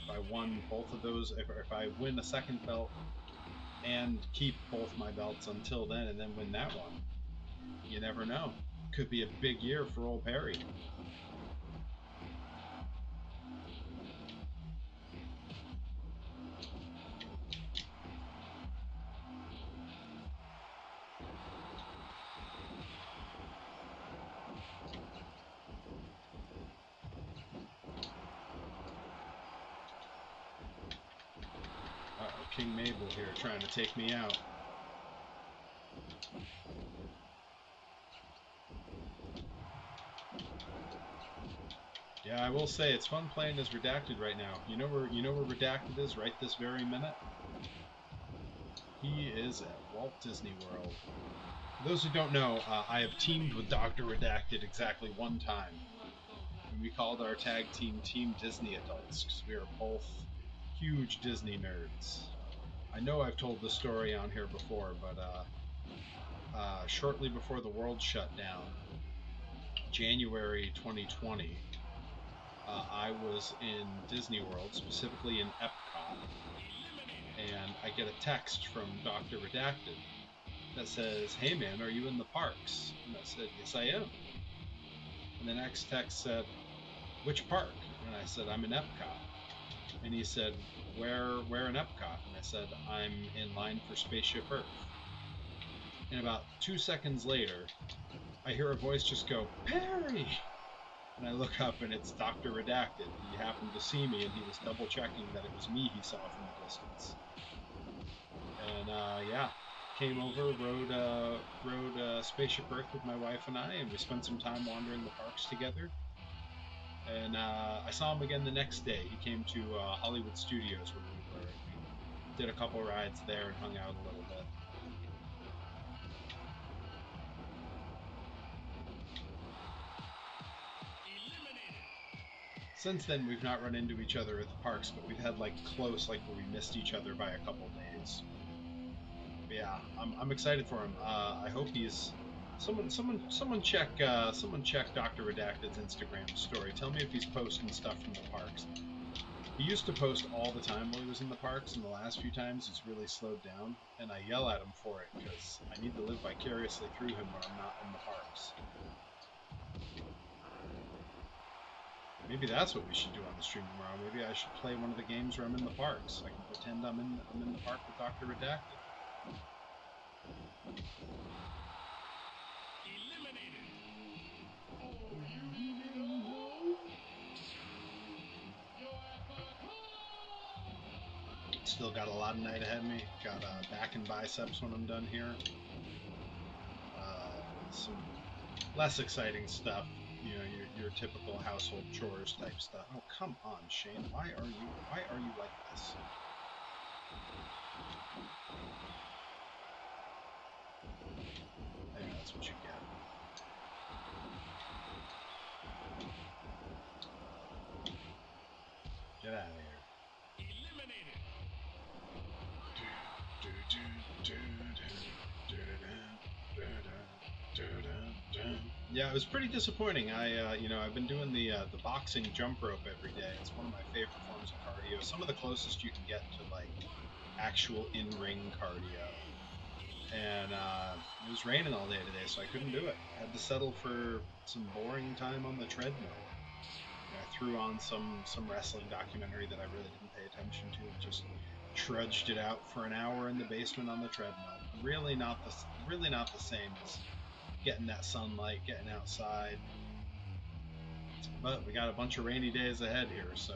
if I won both of those, if I win a second belt and keep both my belts until then and then win that one, you never know. Could be a big year for old Perry. King Mabel here trying to take me out. Yeah, I will say it's fun playing as Redacted right now. You know where Redacted is right this very minute? He is at Walt Disney World. For those who don't know, I have teamed with Dr. Redacted exactly one time. And we called our tag team Team Disney Adults because we are both huge Disney nerds. I know I've told this story on here before, but shortly before the world shut down, January 2020, I was in Disney World, specifically in Epcot, and I get a text from Dr. Redacted that says, "Hey man, are you in the parks?" And I said, "Yes, I am." And the next text said, "Which park?" And I said, "I'm in Epcot." And he said, Where in Epcot?" And I said, "I'm in line for Spaceship Earth." And about 2 seconds later, I hear a voice just go, "Perry!" And I look up and it's Dr. Redacted. He happened to see me and he was double checking that it was me he saw from the distance. And yeah, came over, rode Spaceship Earth with my wife and and we spent some time wandering the parks together. And I saw him again the next day. He came to Hollywood Studios where we were. We did a couple rides there and hung out a little bit. Since then, we've not run into each other at the parks, but we've had like close, like where we missed each other by a couple days. But yeah, I'm excited for him. I hope he's someone check Dr. Redacted's Instagram story. Tell me if he's posting stuff from the parks. He used to post all the time while he was in the parks, and the last few times he's really slowed down, and I yell at him for it because I need to live vicariously through him when I'm not in the parks. Maybe that's what we should do on the stream tomorrow. Maybe I should play one of the games where I'm in the parks. I can pretend I'm in the park with Dr. Redacted. Still got a lot of night ahead of me. Got back and biceps when I'm done here. Some less exciting stuff. You know, your typical household chores type stuff. Oh, come on, Shane. Why are you like this? Yeah, that's what you get. Get out of here. Yeah, it was pretty disappointing. I've been doing the boxing jump rope every day. It's one of my favorite forms of cardio. Some of the closest you can get to like actual in-ring cardio. And it was raining all day today, so I couldn't do it. I had to settle for some boring time on the treadmill. And I threw on some wrestling documentary that I really didn't pay attention to, and just trudged it out for an hour in the basement on the treadmill. Really not the same as getting that sunlight, getting outside. But we got a bunch of rainy days ahead here, so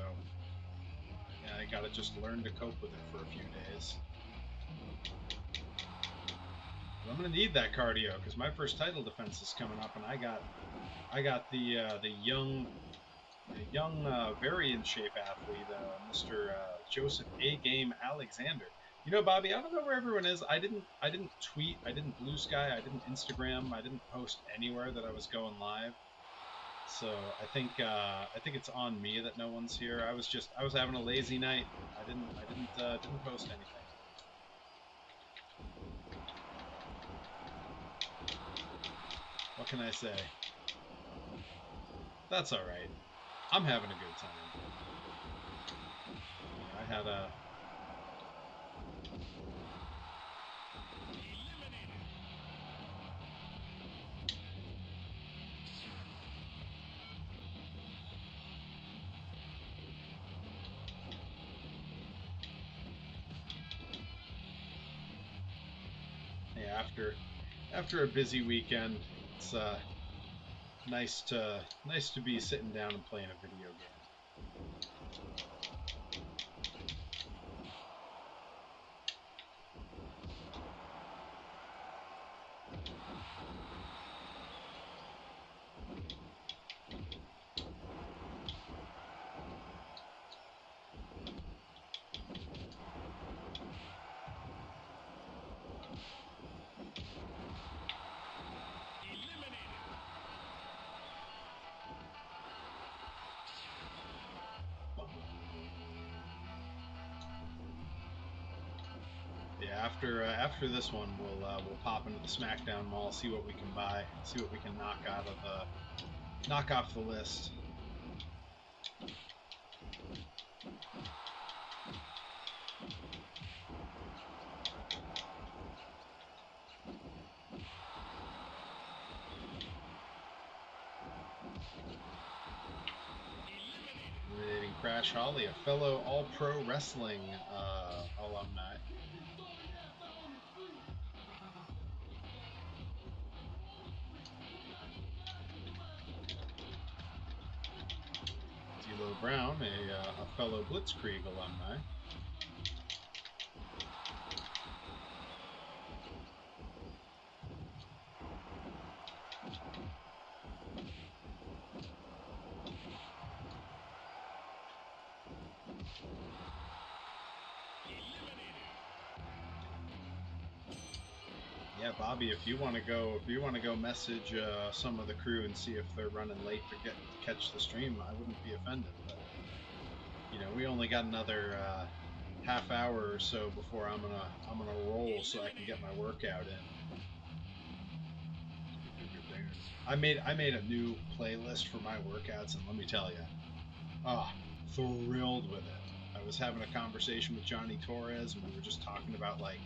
yeah, I gotta just learn to cope with it for a few days. I'm gonna need that cardio because my first title defense is coming up, and I got the young, very in shape athlete, Mr. Joseph A. Game Alexander. You know, Bobby, I don't know where everyone is. I didn't tweet, I didn't blue sky, I didn't Instagram, I didn't post anywhere that I was going live. So I think it's on me that no one's here. I was having a lazy night. I didn't post anything. What can I say? That's all right. I'm having a good time. had a... Yeah, after a busy weekend, it's nice to be sitting down and playing a video game. Yeah, after this one, we'll pop into the SmackDown Mall, see what we can buy, see what we can knock off the list. Eliminating Crash Holly, a fellow All-Pro Wrestling alumni. D'Lo Brown, a fellow Blitzkrieg alumni. Yeah, Bobby, if you want to go message some of the crew and see if they're running late to catch the stream, I wouldn't be offended. But you know, we only got another half hour or so before I'm gonna roll, so I can get my workout in. I made a new playlist for my workouts, and let me tell you, thrilled with it. I was having a conversation with Johnny Torres, and we were just talking about like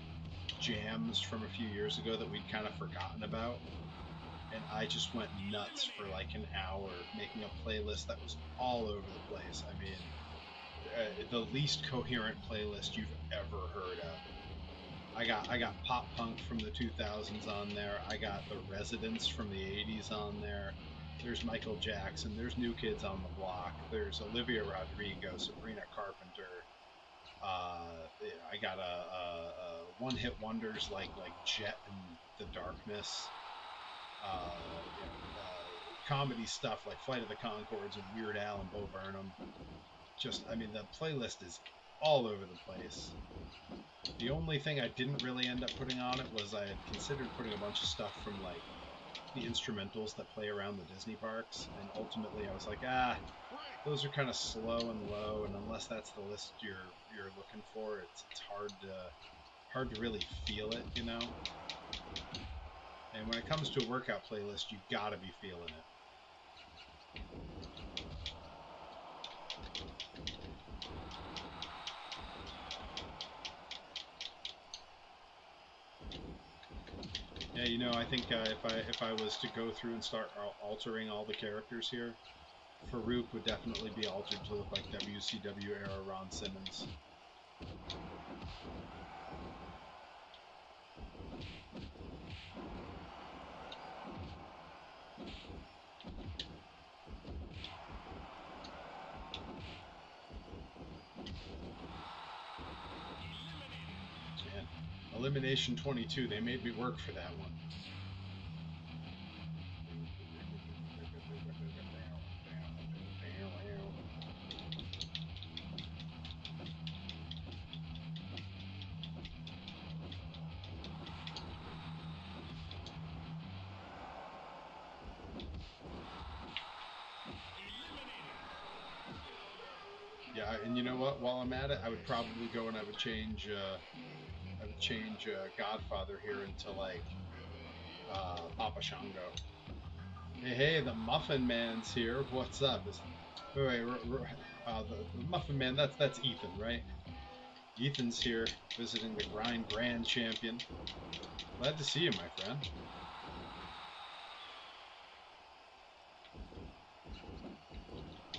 jams from a few years ago that we'd kind of forgotten about, and I just went nuts for like an hour making a playlist that was all over the place. I mean, the least coherent playlist you've ever heard of. I got pop punk from the 2000s on there. I got the Residents from the 80s on there. There's Michael Jackson. There's New Kids on the Block. There's Olivia Rodrigo, Sabrina Carpenter. I got a one-hit wonders like Jet and the Darkness. Comedy stuff like Flight of the Conchords and Weird Al and Bo Burnham. Just, I mean, the playlist is all over the place. The only thing I didn't really end up putting on it was I had considered putting a bunch of stuff from like the instrumentals that play around the Disney parks, and ultimately I was like, those are kind of slow and low, and unless that's the list you're looking for, it's hard to really feel it, you know. And when it comes to a workout playlist, you gotta be feeling it. Yeah, you know, I think if I was to go through and start altering all the characters here, Farouk would definitely be altered to look like WCW era Ron Simmons. Elimination 22, they made me work for that one. Yeah, and you know what? While I'm at it, I would probably go and I would change Godfather here into like Papa Shango. Hey, the Muffin Man's here. What's up? The Muffin Man. That's Ethan, right? Ethan's here, visiting the Grind Grand Champion. Glad to see you, my friend.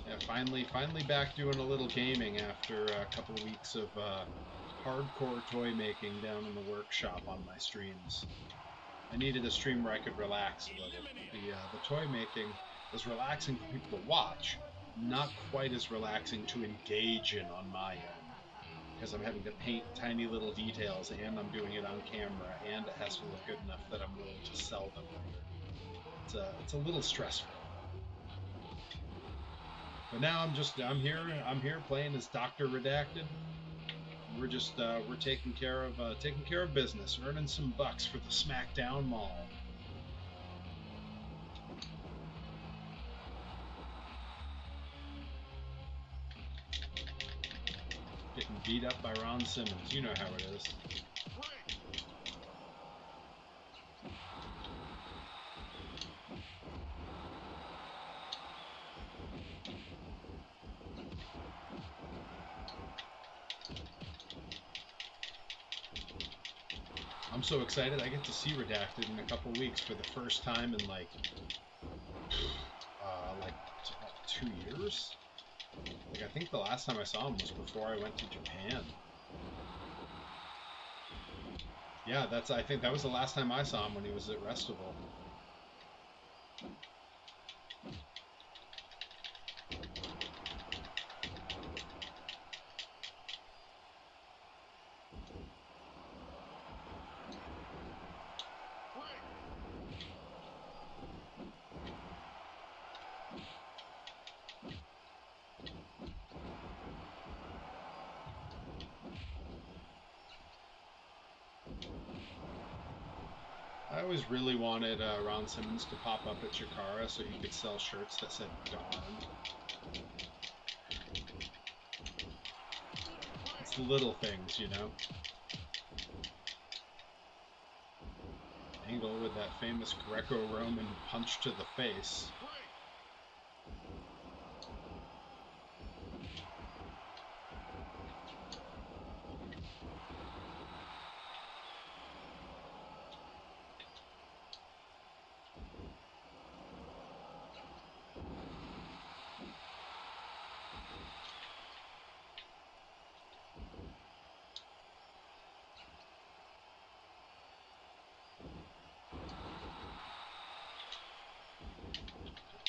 Yeah, finally back doing a little gaming after a couple of weeks of hardcore toy making down in the workshop on my streams. I needed a stream where I could relax a little. The toy making was relaxing for people to watch, not quite as relaxing to engage in on my end, because I'm having to paint tiny little details and I'm doing it on camera and it has to look good enough that I'm willing to sell them later. It's a little stressful. But now I'm here playing as Dr. Redacted. We're taking care of business, earning some bucks for the SmackDown Mall. Getting beat up by Ron Simmons, you know how it is. I'm so excited I get to see Redacted in a couple weeks for the first time in like 2 years. Like I think the last time I saw him was before I went to Japan. Yeah, I think that was the last time I saw him, when he was at Restival. I always really wanted Ron Simmons to pop up at Chikara so he could sell shirts that said "darn." It's the little things, you know. Angle with that famous Greco-Roman punch to the face.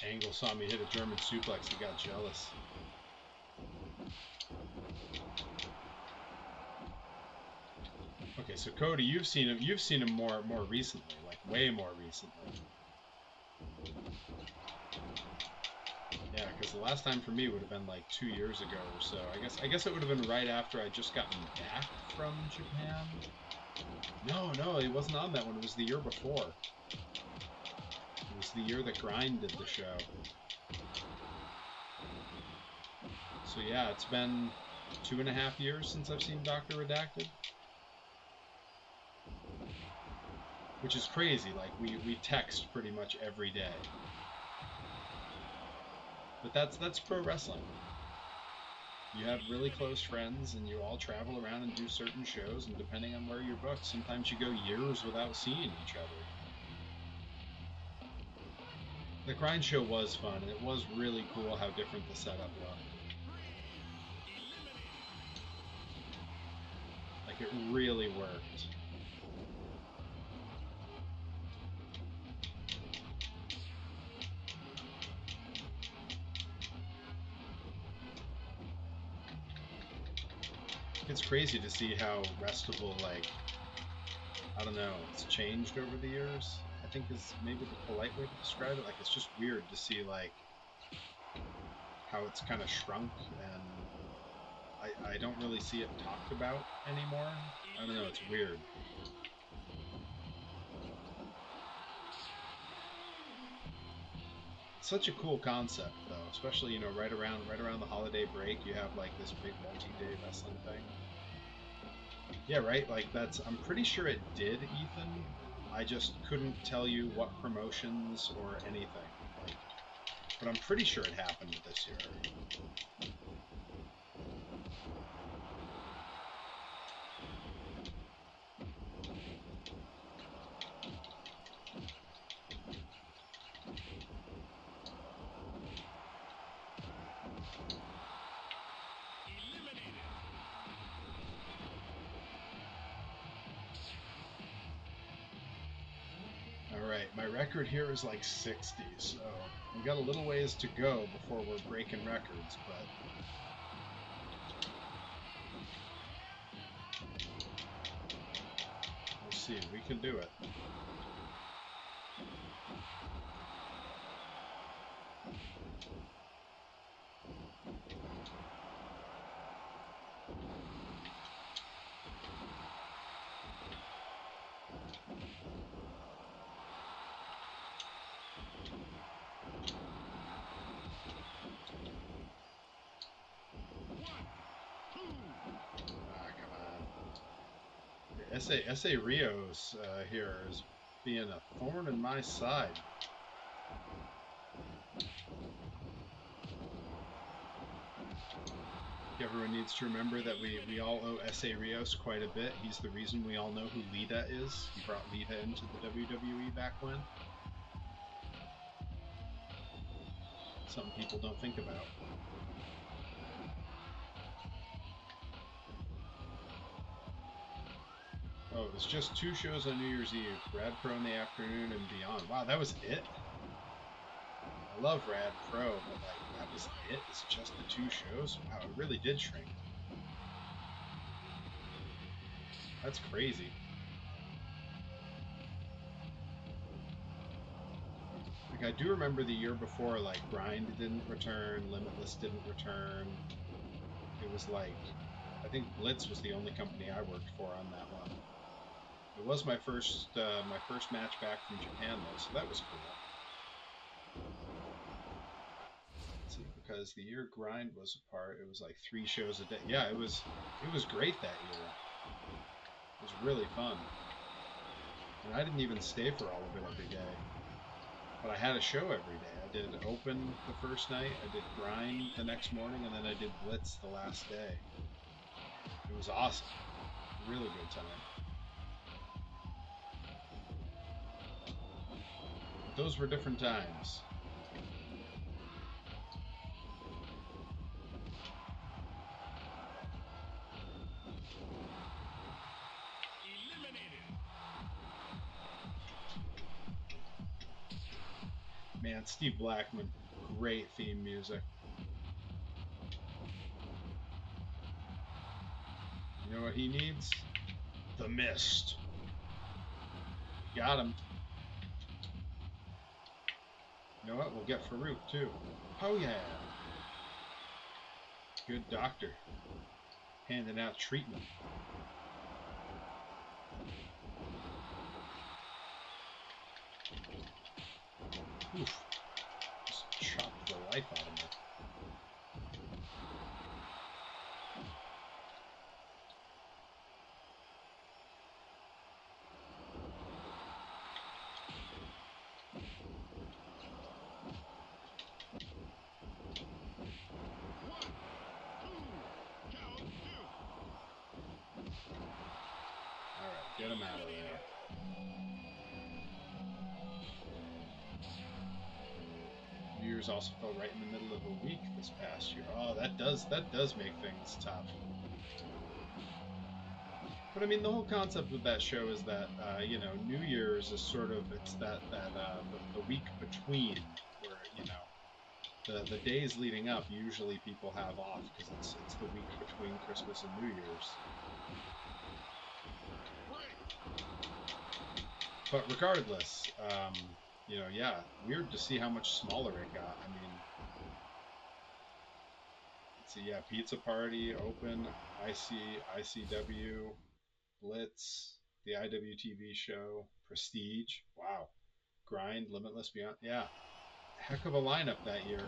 Angle saw me hit a German suplex and got jealous. Okay, so Cody, you've seen him more recently, like way more recently. Yeah, because the last time for me would have been like 2 years ago or so. I guess it would have been right after I just gotten back from Japan. No, he wasn't on that one. It was the year before. It was the year that Grind did the show. So yeah, it's been 2.5 years since I've seen Dr. Redacted. Which is crazy, like we text pretty much every day. But that's pro wrestling. You have really close friends and you all travel around and do certain shows, and depending on where you're booked, sometimes you go years without seeing each other. The Grind show was fun, and it was really cool how different the setup looked. Like, it really worked. It's crazy to see how Restival, like, I don't know, it's changed over the years, I think is maybe the polite way to describe it. Like, it's just weird to see, like, how it's kind of shrunk, and I don't really see it talked about anymore. I don't know, it's weird. It's such a cool concept, though, especially, you know, right around the holiday break, you have like this big multi-day wrestling thing. Yeah, right. Like I'm pretty sure it did, Ethan. I just couldn't tell you what promotions or anything. Like, but I'm pretty sure it happened this year. Alright, my record here is like 60, so we got a little ways to go before we're breaking records, but we'll see. We can do it. S.A. Rios here is being a thorn in my side. Everyone needs to remember that we all owe S.A. Rios quite a bit. He's the reason we all know who Lita is. He brought Lita into the WWE back when. Something people don't think about. Oh, it was just 2 shows on New Year's Eve. Rad Pro in the afternoon and beyond. Wow, that was it? I love Rad Pro, but like, that was it? It's just the 2 shows? Wow, it really did shrink. That's crazy. Like, I do remember the year before, like, Grind didn't return, Limitless didn't return. It was like, I think Blitz was the only company I worked for on that one. It was my first match back from Japan though, so that was cool. Let's see, because the year Grind was apart, it was like 3 shows a day. Yeah, it was great that year. It was really fun. And I didn't even stay for all of it every day. But I had a show every day. I did Open the first night, I did Grind the next morning, and then I did Blitz the last day. It was awesome. Really good time. But those were different times. Man, Steve Blackman, great theme music. You know what he needs? The Mist. Got him. You know what? We'll get Farouk too. Oh yeah. Good doctor. Handing out treatment. Oof. Just chopped the life out of me. Alright, get him out of there. New Year's also fell right in the middle of a week this past year. Oh, that does make things tough. But I mean, the whole concept of that show is that you know, New Year's is sort of, it's the week between, where, you know, the days leading up, usually people have off because it's the week between Christmas and New Year's. But regardless, you know, yeah, weird to see how much smaller it got. I mean, let's see, yeah, Pizza Party, Open, ICW, Blitz, the IWTV show, Prestige, wow, Grind, Limitless Beyond, yeah, heck of a lineup that year.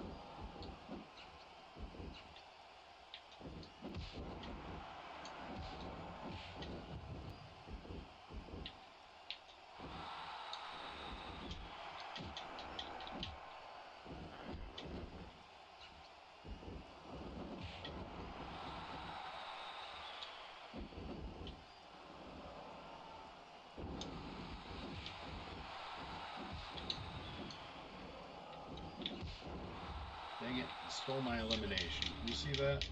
Dang it, stole my elimination. You see that?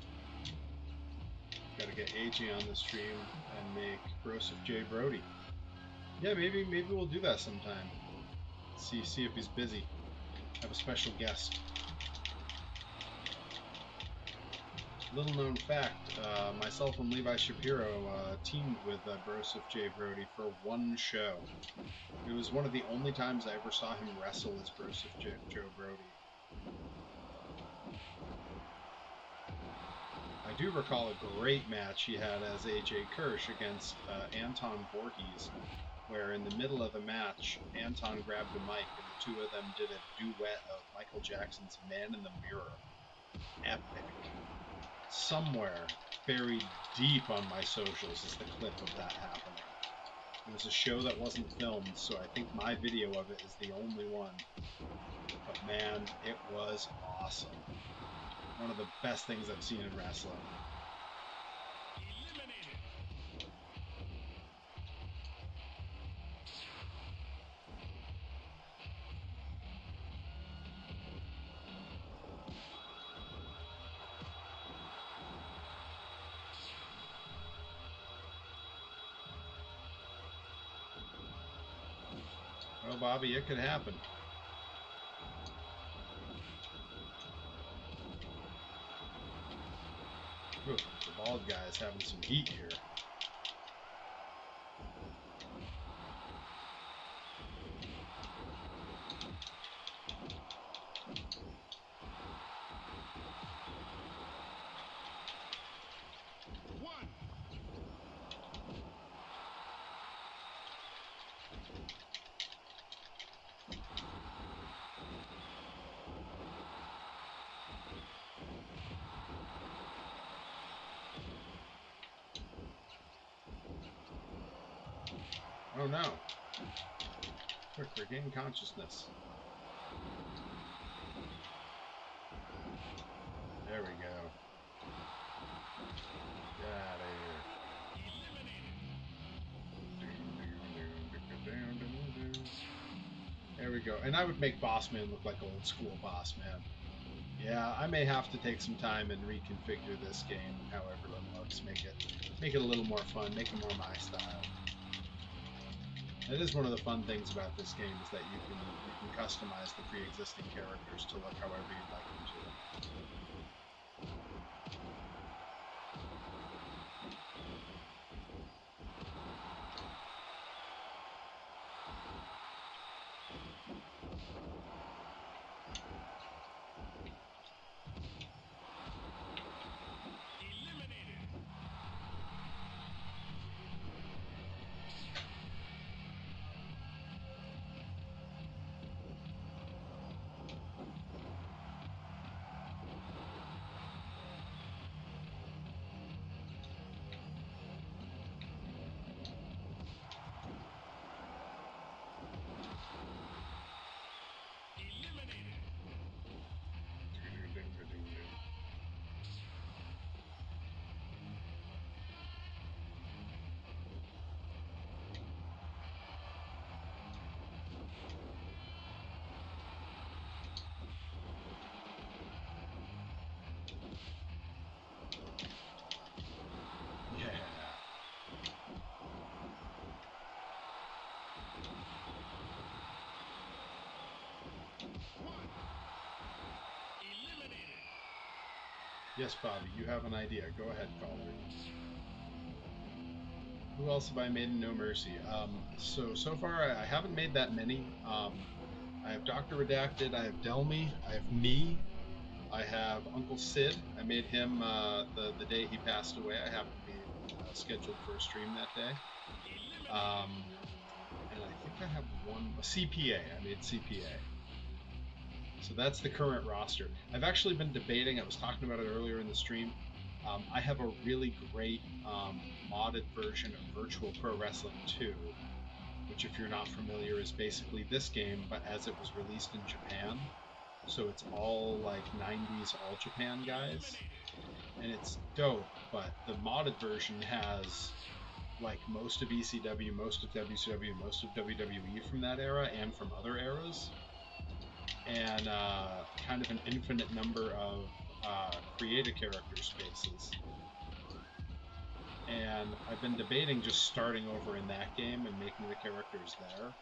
Gotta get AJ on the stream and make Broseph J. Brody. Yeah, maybe we'll do that sometime. See if he's busy. I have a special guest. Little known fact, myself and Levi Shapiro teamed with Broseph J. Brody for one show. It was one of the only times I ever saw him wrestle as Broseph Joe Brody. I do recall a great match he had as AJ Kirsch against Anton Voorhees, where in the middle of the match, Anton grabbed a mic and the two of them did a duet of Michael Jackson's Man in the Mirror. Epic. Somewhere buried deep on my socials is the clip of that happening. It was a show that wasn't filmed, so I think my video of it is the only one. But man, it was awesome. One of the best things I've seen in wrestling. Well, Bobby, it could happen. Ooh, the bald guy's having some heat here. Oh no. Quick, regain consciousness. There we go. Get out of here. There we go. And I would make Bossman look like old school Bossman. Yeah, I may have to take some time and reconfigure this game however it looks. Make it a little more fun, make it more my style. That is one of the fun things about this game, is that you can customize the pre-existing characters to look however you'd like them to. Yes, Bobby, you have an idea. Go ahead, caller. Who else have I made in No Mercy? So far, I haven't made that many. I have Dr. Redacted, I have Delmy, I have me, I have Uncle Sid. I made him the day he passed away. I happened to be scheduled for a stream that day. And I think I have a CPA. I made CPA. So that's the current roster. I've actually been debating, I was talking about it earlier in the stream. I have a really great modded version of Virtual Pro Wrestling 2, which, if you're not familiar, is basically this game, but as it was released in Japan. So it's all like 90s All Japan guys. And it's dope, but the modded version has like most of ECW, most of WCW, most of WWE from that era and from other eras. And kind of an infinite number of create a character spaces. And I've been debating just starting over in that game and making the characters there.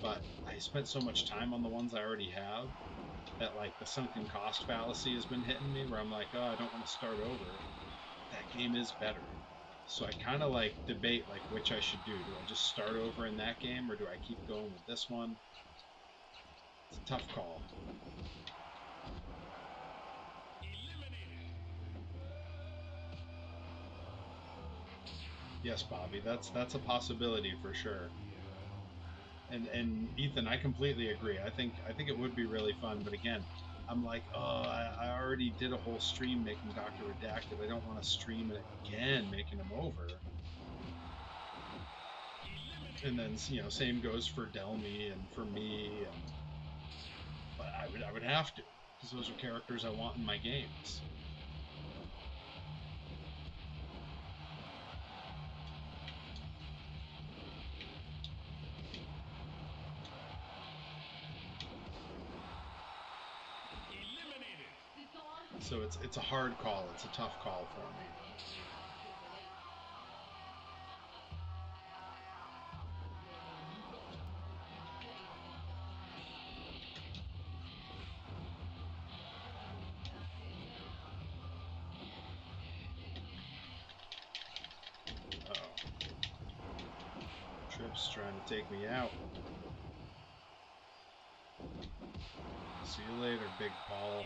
but I spent so much time on the ones I already have that like the sunken cost fallacy has been hitting me where I'm like, oh, I don't want to start over. That game is better. So I kind of like debate like which I should do. Do I just start over in that game or do I keep going with this one? It's a tough call. Yes, Bobby, that's a possibility for sure. And Ethan, I completely agree. I think it would be really fun, but again, I'm like, oh, I already did a whole stream making Dr. Redacted. I don't want to stream it again, making him over. And then same goes for Delmy and for me, and but I would have to because those are characters I want in my games. So it's a hard call. It's a tough call for me. Uh-oh. Tripp's trying to take me out. See you later, Big Paul.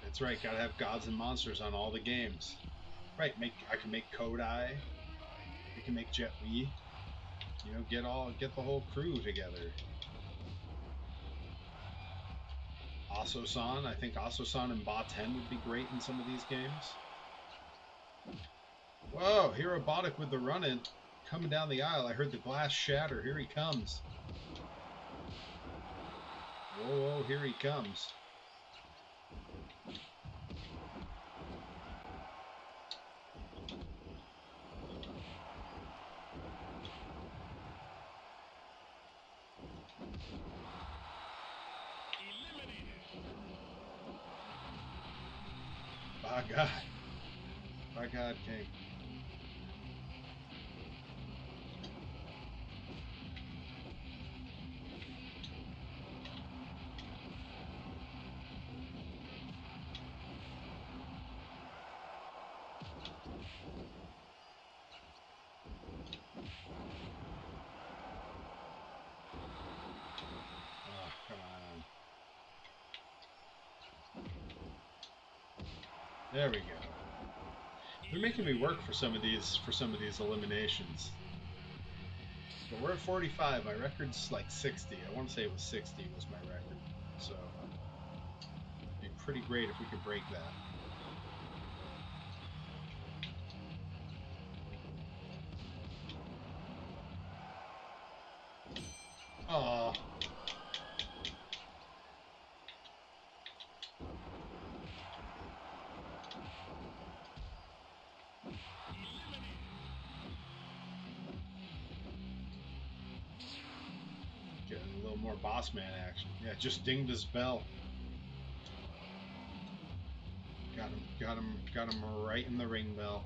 That's right, gotta have gods and monsters on all the games. Right, I can make Kodai. We can make Jet Li. Get the whole crew together. Aso-san, I think Aso-san and Ba-Ten would be great in some of these games. Whoa, Hirobotic with the run-in. Coming down the aisle, I heard the glass shatter. Here he comes. Whoa, here he comes. By God. By God, King. Oh, come on. There we go. They're making me work for some of these eliminations. But we're at 45. My record's like 60. I want to say it was 60 was my record. So it'd be pretty great if we could break that. Oh. Getting a little more boss man action. Yeah, just dinged his bell. Got him right in the ring bell.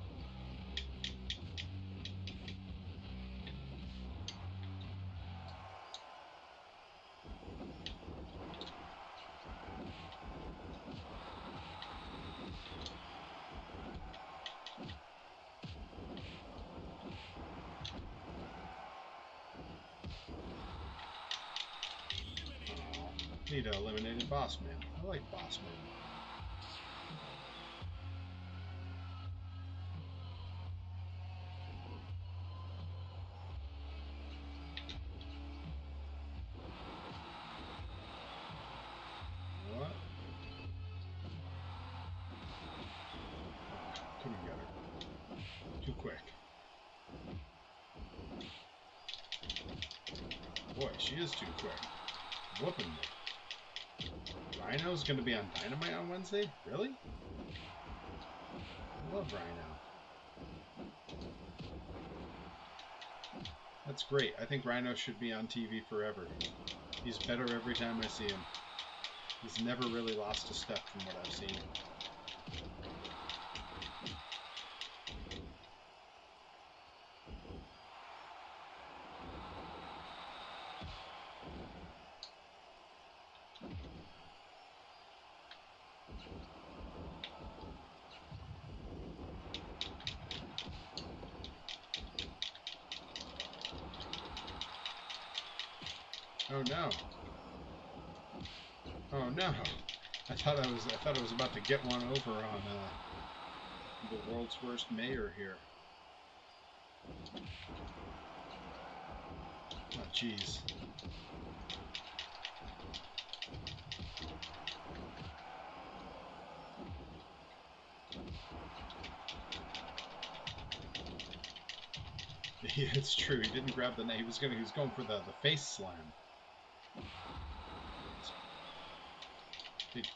Need to eliminate boss man. I like boss man. What? Couldn't get her. Too quick. Boy, she is too quick. Whooping me. Rhino's going to be on Dynamite on Wednesday? Really? I love Rhino. That's great. I think Rhino should be on TV forever. He's better every time I see him. He's never really lost a step from what I've seen. Oh no. Oh no. I thought I was about to get one over on the world's worst mayor here. Oh jeez. Yeah, it's true. He didn't grab the. He was going for the face slam.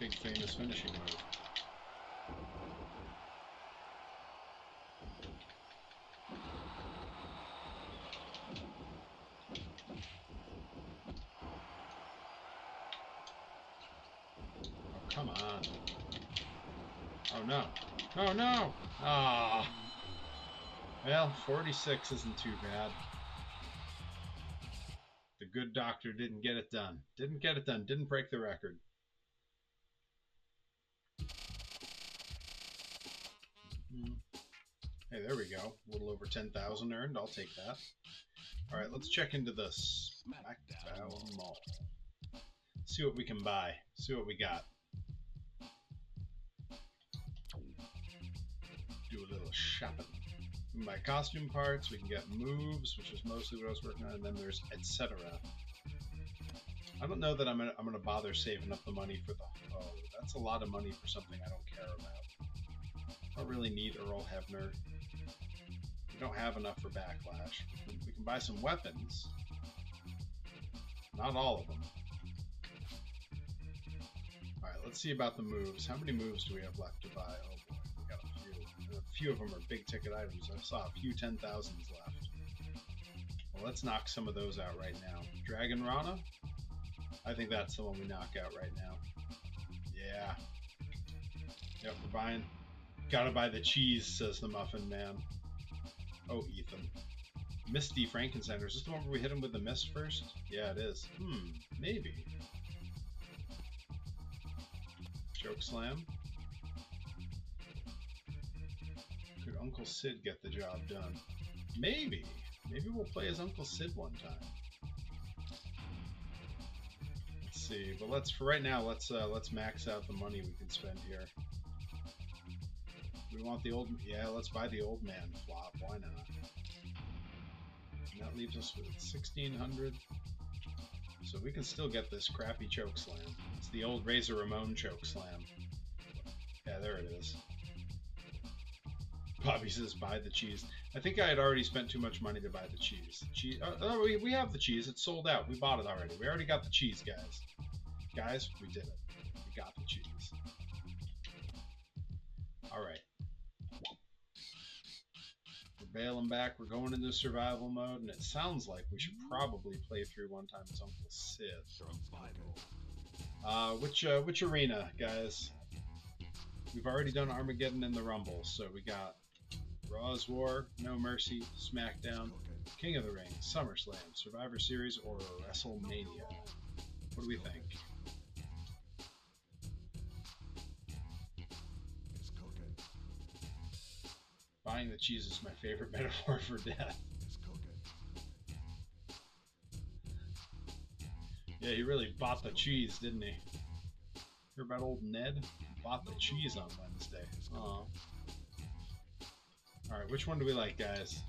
Big famous finishing move. Oh come on. Oh no. Oh no. Ah. Well, 46 isn't too bad. The good doctor didn't get it done. Didn't get it done. Didn't break the record. Hey, there we go. A little over 10,000 earned. I'll take that. All right, let's check into the SmackDown Mall. See what we can buy. See what we got. Do a little shopping. We can buy costume parts. We can get moves, which is mostly what I was working on, and then there's etc. I don't know that I'm gonna bother saving up the money for the. Oh, that's a lot of money for something I don't care about. I don't really need Earl Hebner. We don't have enough for Backlash. We can buy some weapons. Not all of them. Alright, let's see about the moves. How many moves do we have left to buy? Oh boy, we got a few. A few of them are big ticket items. I saw a few 10,000s left. Well, let's knock some of those out right now. Dragon Rana? I think that's the one we knock out right now. Yeah. Yep, we're buying. Gotta buy the cheese, says the Muffin Man. Oh, Ethan. Misty Frankenstein. Is this the one where we hit him with the mist first? Yeah, it is. Maybe. Choke slam. Could Uncle Sid get the job done? Maybe. Maybe we'll play as Uncle Sid one time. Let's see. But for right now, let's max out the money we can spend here. We want the old. Yeah, let's buy the old man flop. Why not? And that leaves us with 1,600. So we can still get this crappy choke slam. It's the old Razor Ramon choke slam. Yeah, there it is. Bobby says buy the cheese. I think I had already spent too much money to buy the cheese. We have the cheese. It's sold out. We bought it already. We already got the cheese, guys. Guys, we did it. We got the cheese. All right. We're bailing back. We're going into survival mode, and it sounds like we should probably play through one time as Uncle Sid. Which arena, guys? We've already done Armageddon and the Rumble, so we got Raw's War, No Mercy, SmackDown, King of the Ring, SummerSlam, Survivor Series, or WrestleMania. What do we think? Buying the cheese is my favorite metaphor for death. Yeah, he really bought the cheese, didn't he? Hear about old Ned? Bought the cheese on Wednesday. Aw. Alright, which one do we like, guys?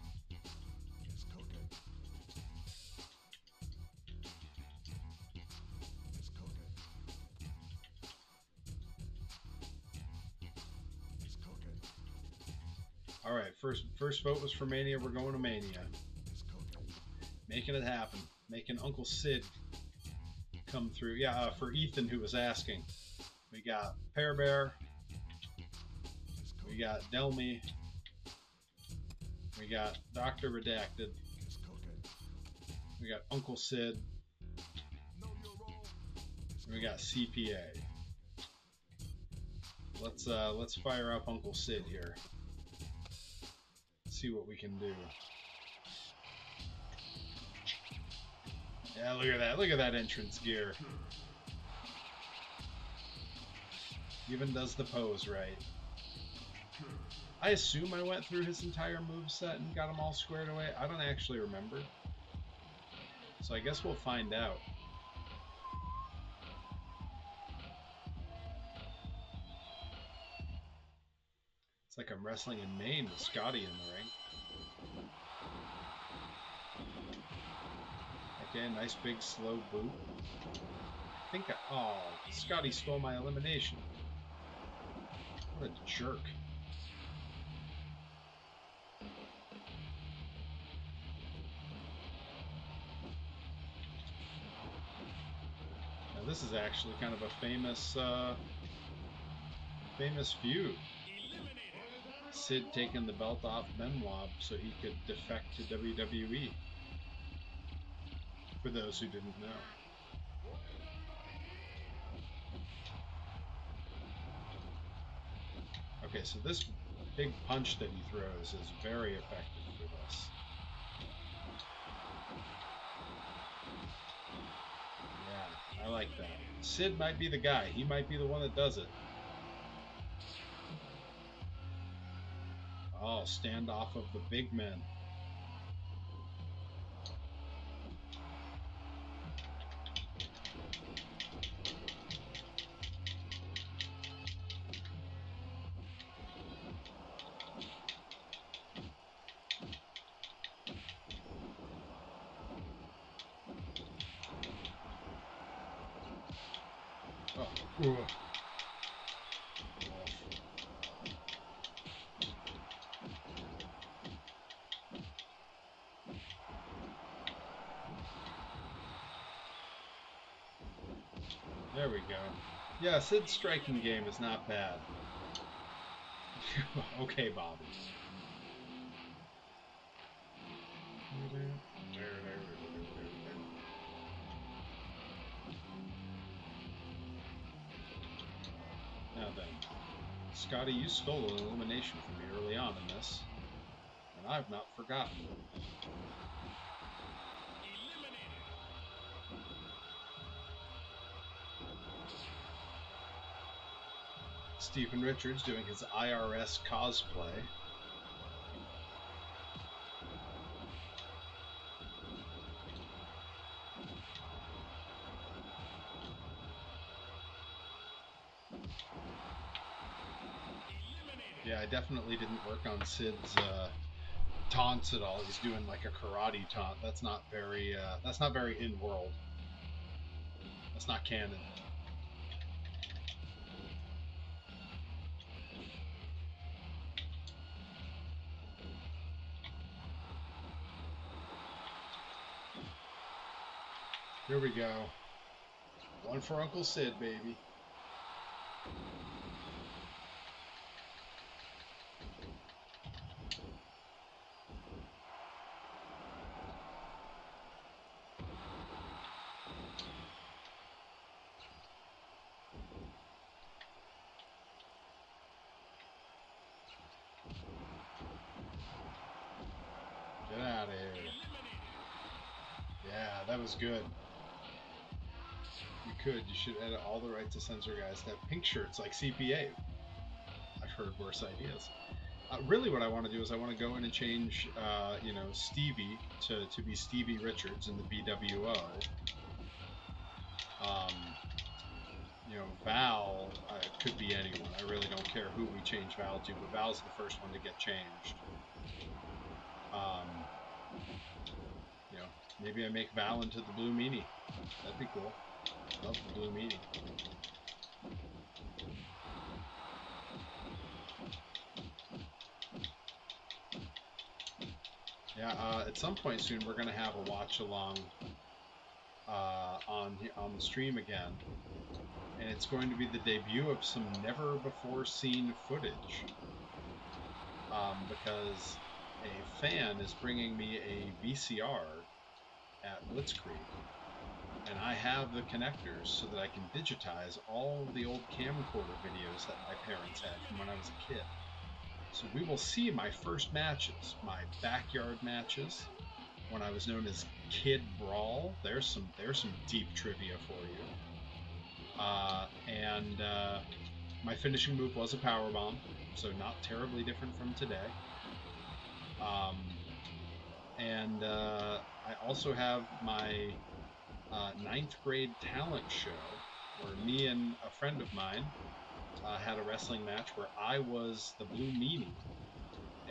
Alright, first vote was for Mania. We're going to Mania. Making it happen. Making Uncle Sid come through. Yeah, for Ethan, who was asking. We got Pear Bear. We got Delmy. We got Dr. Redacted. We got Uncle Sid. And we got CPA. Let's fire up Uncle Sid here. See what we can do. Yeah, look at that. Look at that entrance gear. Even does the pose right. I assume I went through his entire moveset and got them all squared away. I don't actually remember. So I guess we'll find out. like I'm wrestling in Maine with Scotty in the ring. Okay, nice big slow boot. I think oh, Scotty stole my elimination. What a jerk. Now this is actually kind of a famous famous feud. Sid taking the belt off Benoit so he could defect to WWE. For those who didn't know. Okay, so this big punch that he throws is very effective for this. Yeah, I like that. Sid might be the guy. He might be the one that does it. Oh, standoff of the big men. Oh, ooh. There we go. Yeah, Sid's striking game is not bad. Okay, Bobby. Now then, Scotty, you stole an elimination from me early on in this, and I've not forgotten. Stephen Richards doing his IRS cosplay. Yeah, I definitely didn't work on Sid's taunts at all. He's doing like a karate taunt. That's not very in world. That's not canon. Here we go. One for Uncle Sid, baby. Get out of here. Yeah, that was good. You could. You should edit all the right to censor guys to have pink shirts like CPA. I've heard worse ideas. Really, what I want to do is I want to go in and change, Stevie to be Stevie Richards in the BWO. Val could be anyone. I really don't care who we change Val to, but Val's the first one to get changed. Maybe I make Val into the Blue Meanie. That'd be cool. Love the Blue Meanie. Yeah, at some point soon we're gonna have a watch along on the stream again, and it's going to be the debut of some never before seen footage. Because a fan is bringing me a VCR at Blitzkrieg, and I have the connectors so that I can digitize all the old camcorder videos that my parents had from when I was a kid. So we will see my first matches, my backyard matches, when I was known as Kid Brawl. There's some deep trivia for you. My finishing move was a powerbomb, so not terribly different from today. I also have my 9th grade talent show where me and a friend of mine had a wrestling match where I was the Blue Meanie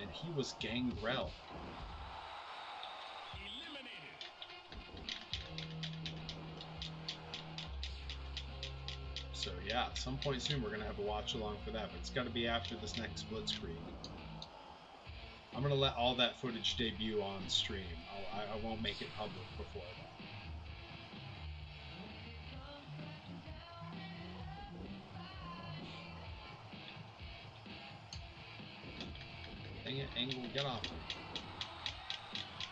and he was Gangrel. Eliminated. So yeah, at some point soon we're going to have a watch along for that, but it's got to be after this next Blitzkrieg. I'm going to let all that footage debut on stream. I won't make it public before that. Dang it, Angle, get off me.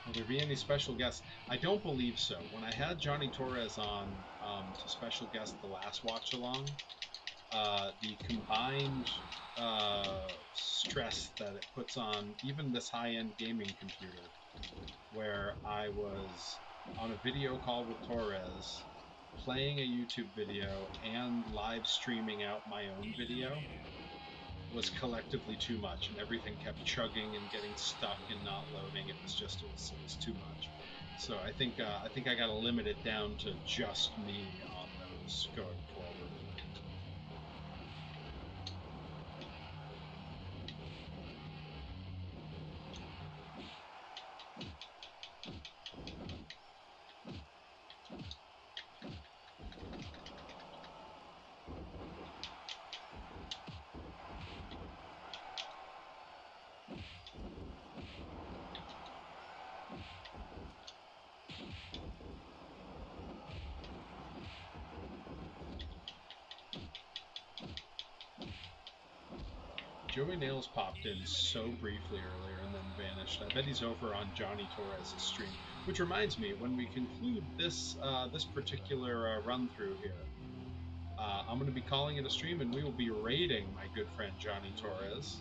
Will there be any special guests? I don't believe so. When I had Johnny Torres on to special guest the last watch along, the combined stress that it puts on even this high-end gaming computer, where I was on a video call with Torres, playing a YouTube video and live streaming out my own video, was collectively too much, and everything kept chugging and getting stuck and not loading. It was too much. So I think I got to limit it down to just me on those going forward. Joey Nails popped in so briefly earlier and then vanished. I bet he's over on Johnny Torres' stream. Which reminds me, when we conclude this this particular run through here, I'm going to be calling it a stream, and we will be raiding my good friend Johnny Torres.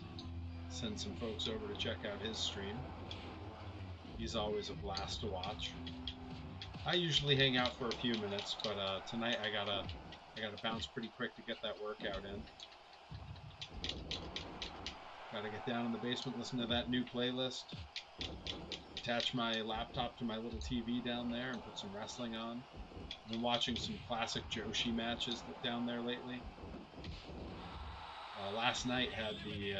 Send some folks over to check out his stream. He's always a blast to watch. I usually hang out for a few minutes, but tonight I gotta bounce pretty quick to get that workout in. Gotta get down in the basement, listen to that new playlist, attach my laptop to my little TV down there, and put some wrestling on. I've been watching some classic Joshi matches down there lately. Last night had the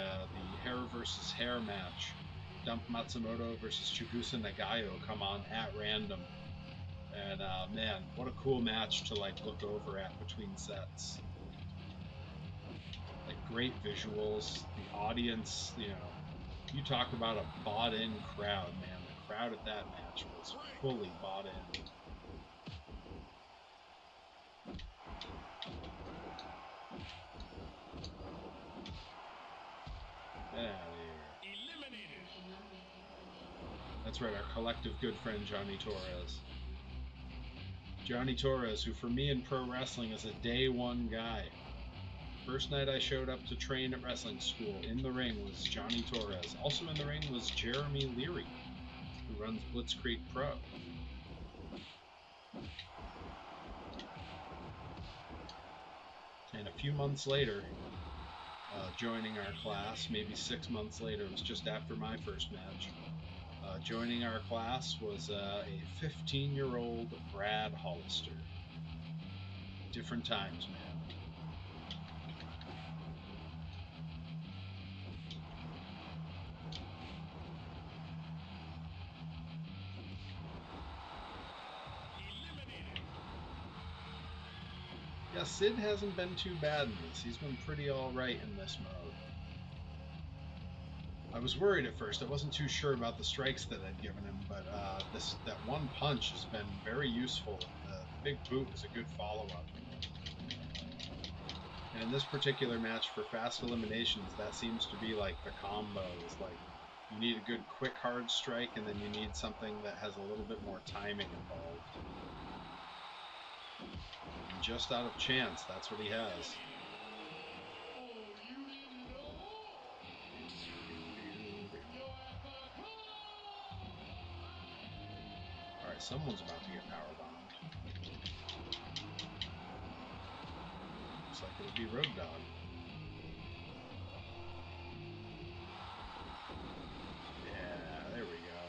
hair versus hair match. Dump Matsumoto versus Chigusa Nagayo come on at random. And man, what a cool match to like look over at between sets. Like great visuals, the audience, you know, you talk about a bought-in crowd, man. The crowd at that match was fully bought in. Get out of here. Eliminated. That's right, our collective good friend Johnny Torres. Johnny Torres, who for me in pro wrestling is a day one guy. First night I showed up to train at wrestling school, in the ring was Johnny Torres. Also in the ring was Jeremy Leary, who runs Blitzkrieg Pro. And a few months later, joining our class, maybe 6 months later, it was just after my first match, joining our class was a 15-year-old Brad Hollister. Different times, man. Yeah, Sid hasn't been too bad in this. He's been pretty alright in this mode. I was worried at first. I wasn't too sure about the strikes that I'd given him, but that one punch has been very useful. The big boot was a good follow-up. And in this particular match for fast eliminations, that seems to be like the combo. Is like you need a good quick hard strike, and then you need something that has a little bit more timing involved. And just out of chance, that's what he has. Alright, someone's about to get powerbombed. Looks like it would be Road Dogg. Yeah, there we go.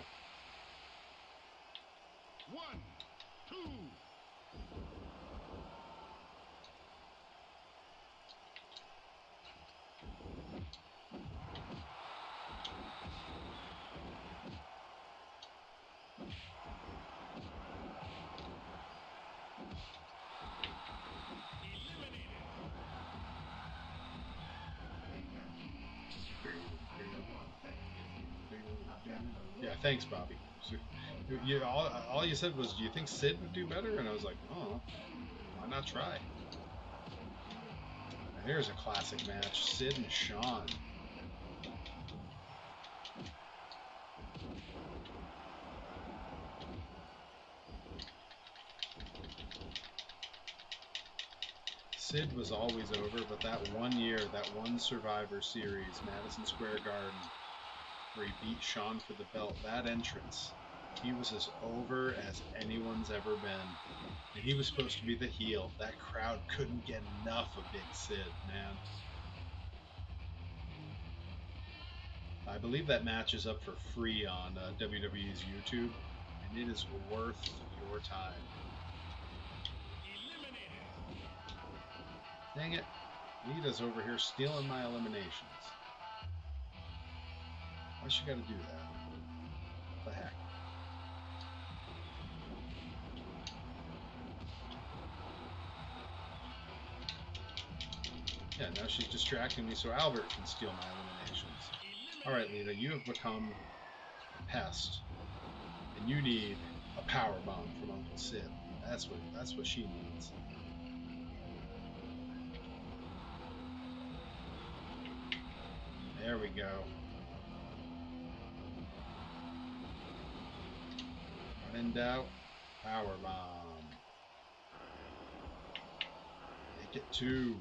1, 2. Yeah, thanks, Bobby. So, all you said was, do you think Sid would do better? And I was like, oh, why not try? Now, here's a classic match, Sid and Sean. Sid was always over, but that one year, that one Survivor Series, Madison Square Garden, where he beat Sean for the belt, that entrance, he was as over as anyone's ever been. And he was supposed to be the heel. That crowd couldn't get enough of Big Sid, man. I believe that match is up for free on WWE's YouTube, and it is worth your time. Dang it. Lita's over here stealing my eliminations. Why she gotta do that? What the heck? Yeah, now she's distracting me so Albert can steal my eliminations. Alright, Lita, you have become a pest. And you need a power bomb from Uncle Sid. That's what she needs. There we go. When in doubt, power bomb. Make it 2.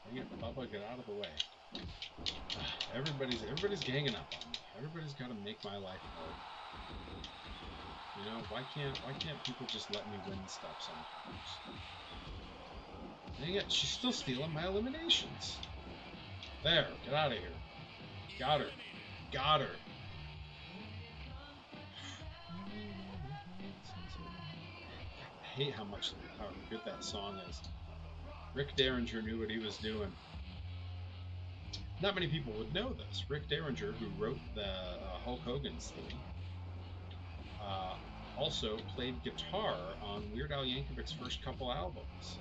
Dang it, Bubba, get out of the way. Everybody's ganging up on me. Everybody's got to make my life hard. You know, why can't people just let me win stuff sometimes? Dang it, she's still stealing my eliminations. There, get out of here. Got her. Got her. I hate how good that song is. Rick Derringer knew what he was doing. Not many people would know this. Rick Derringer, who wrote the Hulk Hogan's theme, also played guitar on Weird Al Yankovic's first couple albums.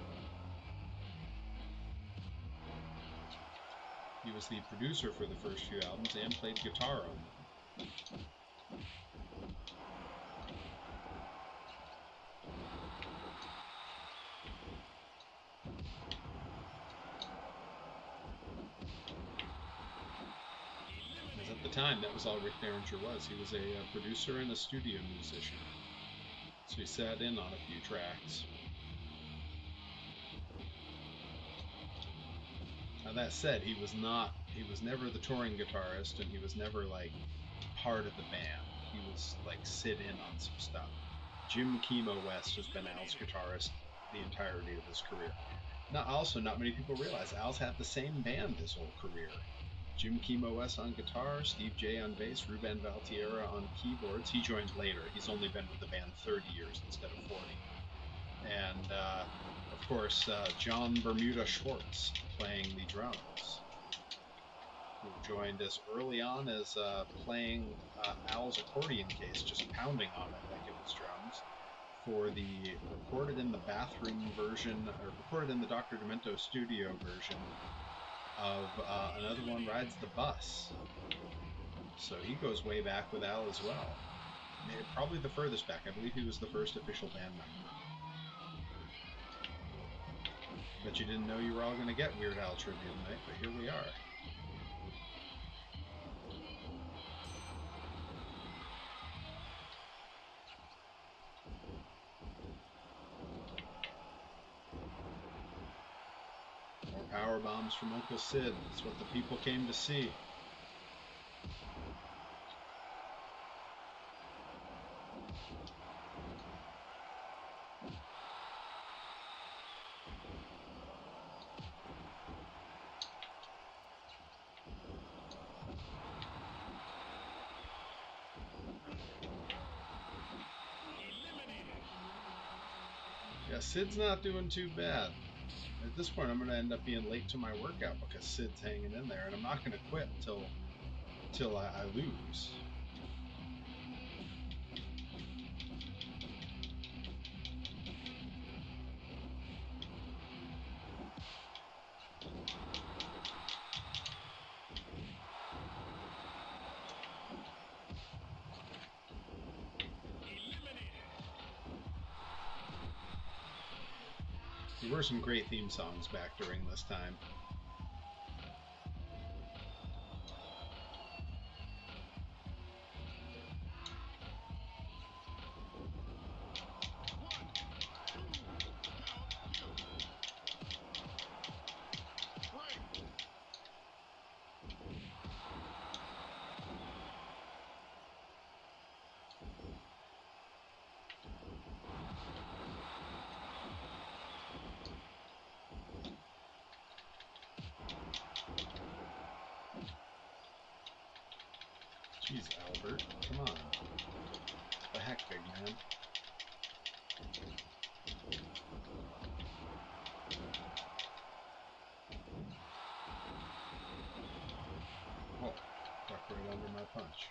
He was the producer for the first few albums and played guitar on them. Because at the time, that was all Rick Derringer was. He was a producer and a studio musician. So he sat in on a few tracks. Now that said, he was never the touring guitarist, and he was never like part of the band. He was like sit in on some stuff. Jim Chemo West has been Al's guitarist the entirety of his career. Not many people realize Al's had the same band his whole career. Jim Chemo West on guitar, Steve J on bass, Ruben Valtierra on keyboards. He joined later. He's only been with the band 30 years instead of 40. And of course, John Bermuda Schwartz playing the drums, who joined as early on as playing Al's accordion case, just pounding on it like it was drums, for the recorded in the bathroom version, or recorded in the Dr. Demento studio version of Another One Rides the Bus. So he goes way back with Al as well. Probably the furthest back. I believe he was the first official band member. Bet you didn't know you were all going to get Weird Al trivia tonight, but here we are. More power bombs from Uncle Sid. That's what the people came to see. Yeah, Sid's not doing too bad. At this point, I'm going to end up being late to my workout because Sid's hanging in there, and I'm not going to quit till I lose. There were some great theme songs back during this time. Jeez, Albert, come on. What the heck, big man? Oh, duck right under my punch.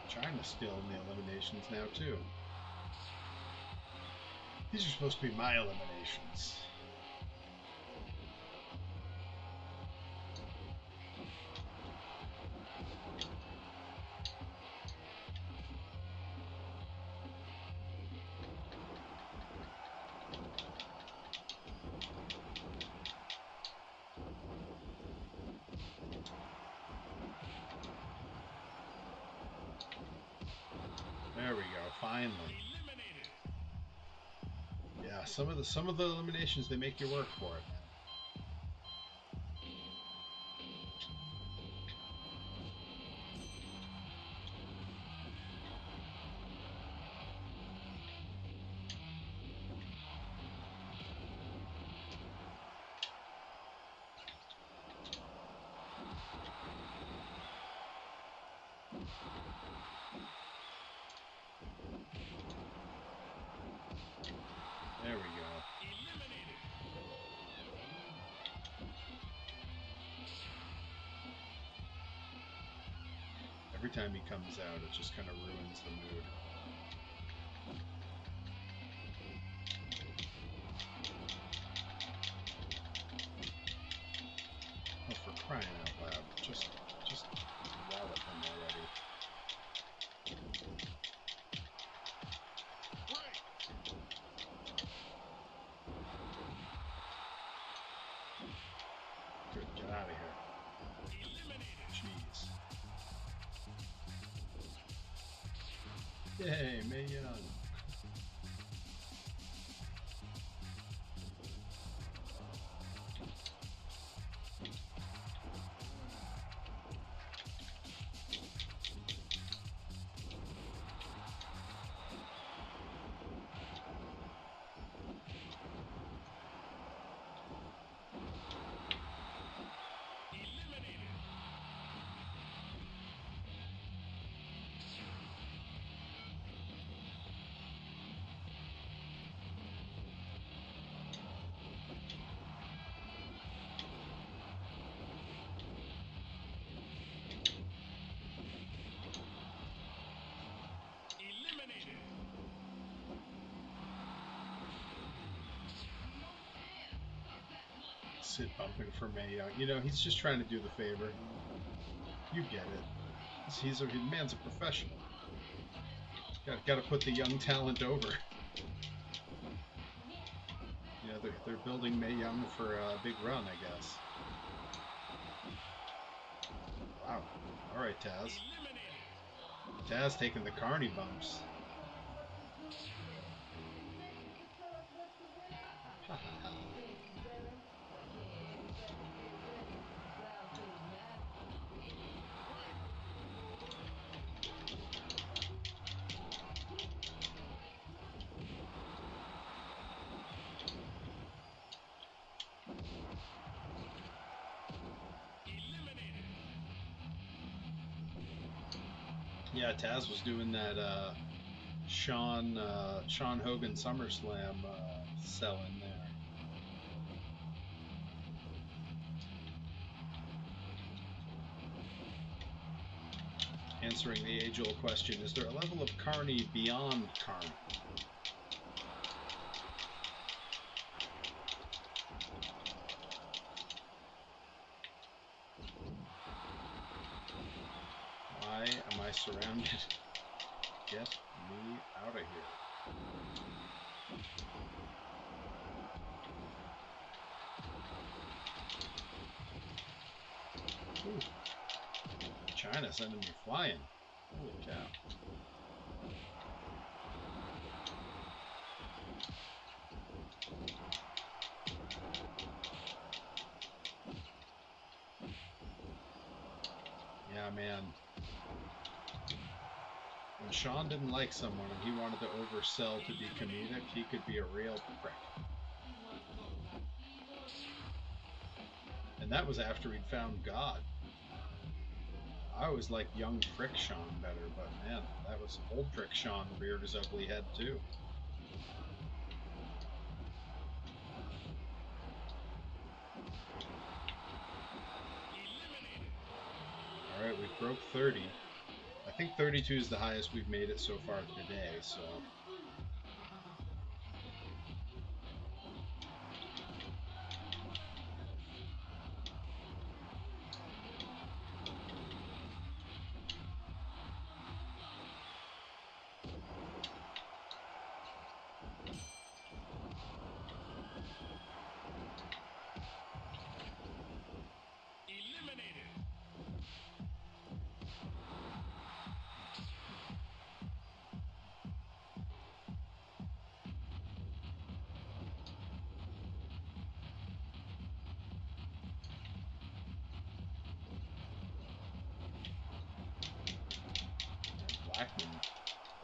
China's still in the eliminations now, too. These are supposed to be my eliminations. There we go, finally. Yeah, some of the eliminations, they make you work for it, man. There we go. Every time he comes out, it just kind of ruins the mood. Oh, for crying out loud. Just wallop him already. Good, get out of here. Jeez. Yay, Mae Young. Sid bumping for Mae Young. You know, he's just trying to do the favor. You get it. He's a man's a professional. Got to put the young talent over. You know, they're building Mae Young for a big run, I guess. Wow. All right, Taz. Taz taking the carny bumps. Yeah, Taz was doing that Sean Hogan SummerSlam sell in there. Answering the age-old question, is there a level of Carney beyond Carney? Why am I surrounded? Get me out of here. Ooh. China sending me flying. Holy cow. Yeah, man. When Sean didn't like someone and he wanted to oversell to be comedic, he could be a real prick. And that was after he'd found God. I always liked young prick Sean better, but man, that was old prick Sean reared his ugly head too. Alright, we broke 30. I think 32 is the highest we've made it so far today, so...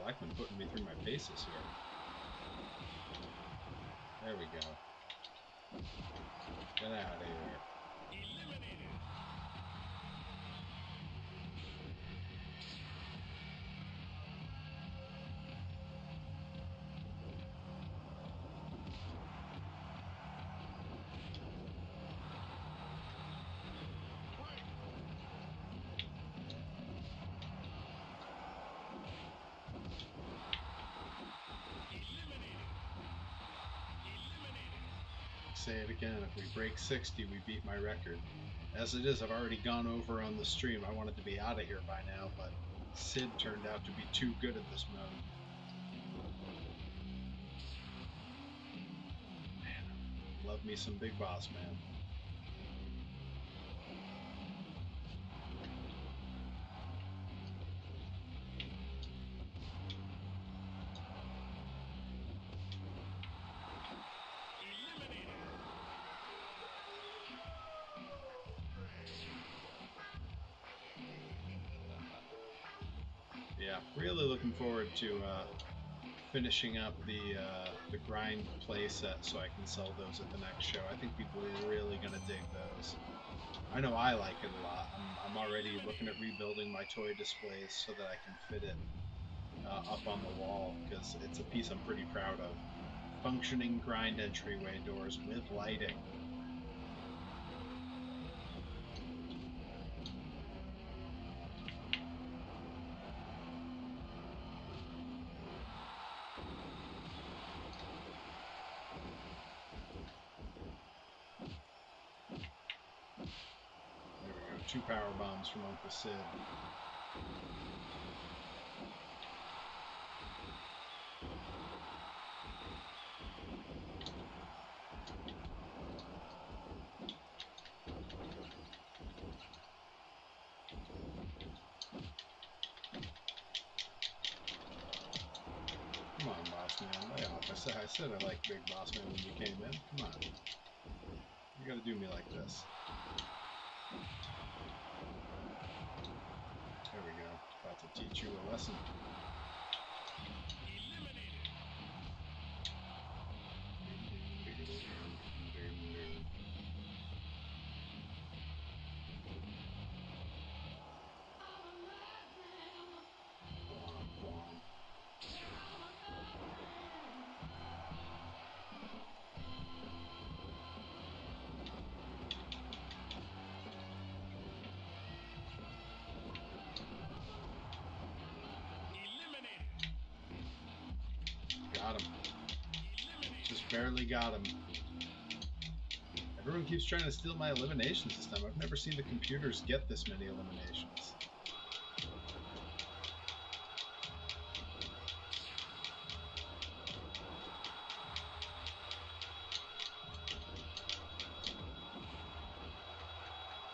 Blackman putting me through my paces here. There we go. Get out of here. Say it again, if we break 60, we beat my record. As it is, I've already gone over on the stream. I wanted to be out of here by now, but Sid turned out to be too good at this mode. Man, love me some Big Boss, man. Yeah, really looking forward to finishing up the grind play set so I can sell those at the next show. I think people are really going to dig those. I know I like it a lot. I'm already looking at rebuilding my toy displays so that I can fit it up on the wall because it's a piece I'm pretty proud of. Functioning grind entryway doors with lighting. There we go. 2 power bombs from Uncle Sid. Come on, boss man, lay off. I I said I like Big Boss Man when you came in. Come on. You gotta do me like this. There we go. About to teach you a lesson. Got him. Just barely got him. Everyone keeps trying to steal my eliminations this time. I've never seen the computers get this many eliminations.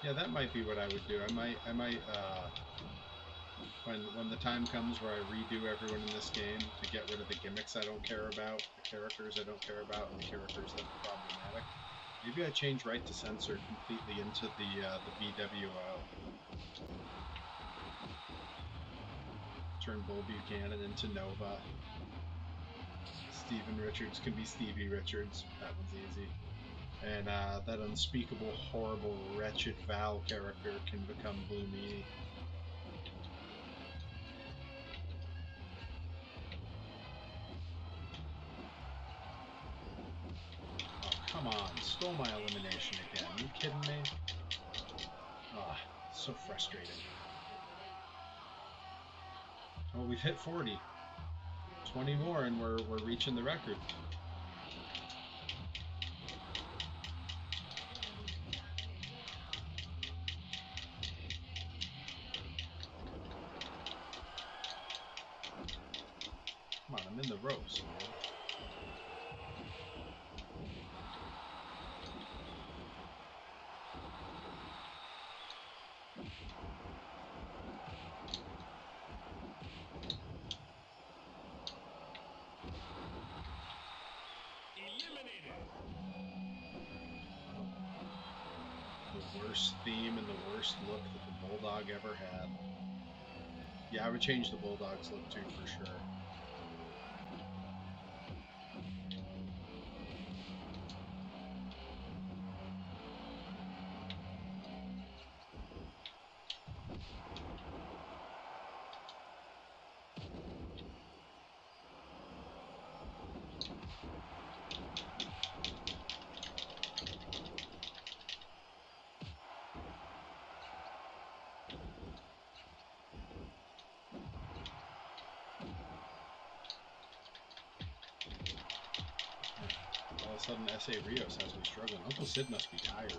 Yeah, that might be what I would do. I might when the time comes where I redo everyone in this game to get rid of the gimmicks I don't care about, the characters I don't care about, and the characters that are problematic, maybe I change right to censor completely into the BWO. Turn Bull Buchanan into Nova. Steven Richards can be Stevie Richards. That one's easy. And that unspeakable, horrible, wretched Val character can become Blue Meanie. Come on, stole my elimination again. Are you kidding me? Ah, so frustrating. Well, we've hit 40. 20 more and we're reaching the record. Come on, I'm in the ropes, man. The worst theme and the worst look that the Bulldog ever had. Yeah, I would change the Bulldog's look too, for sure. All of a sudden, S.A. Rios has me struggling. Uncle Sid must be tired.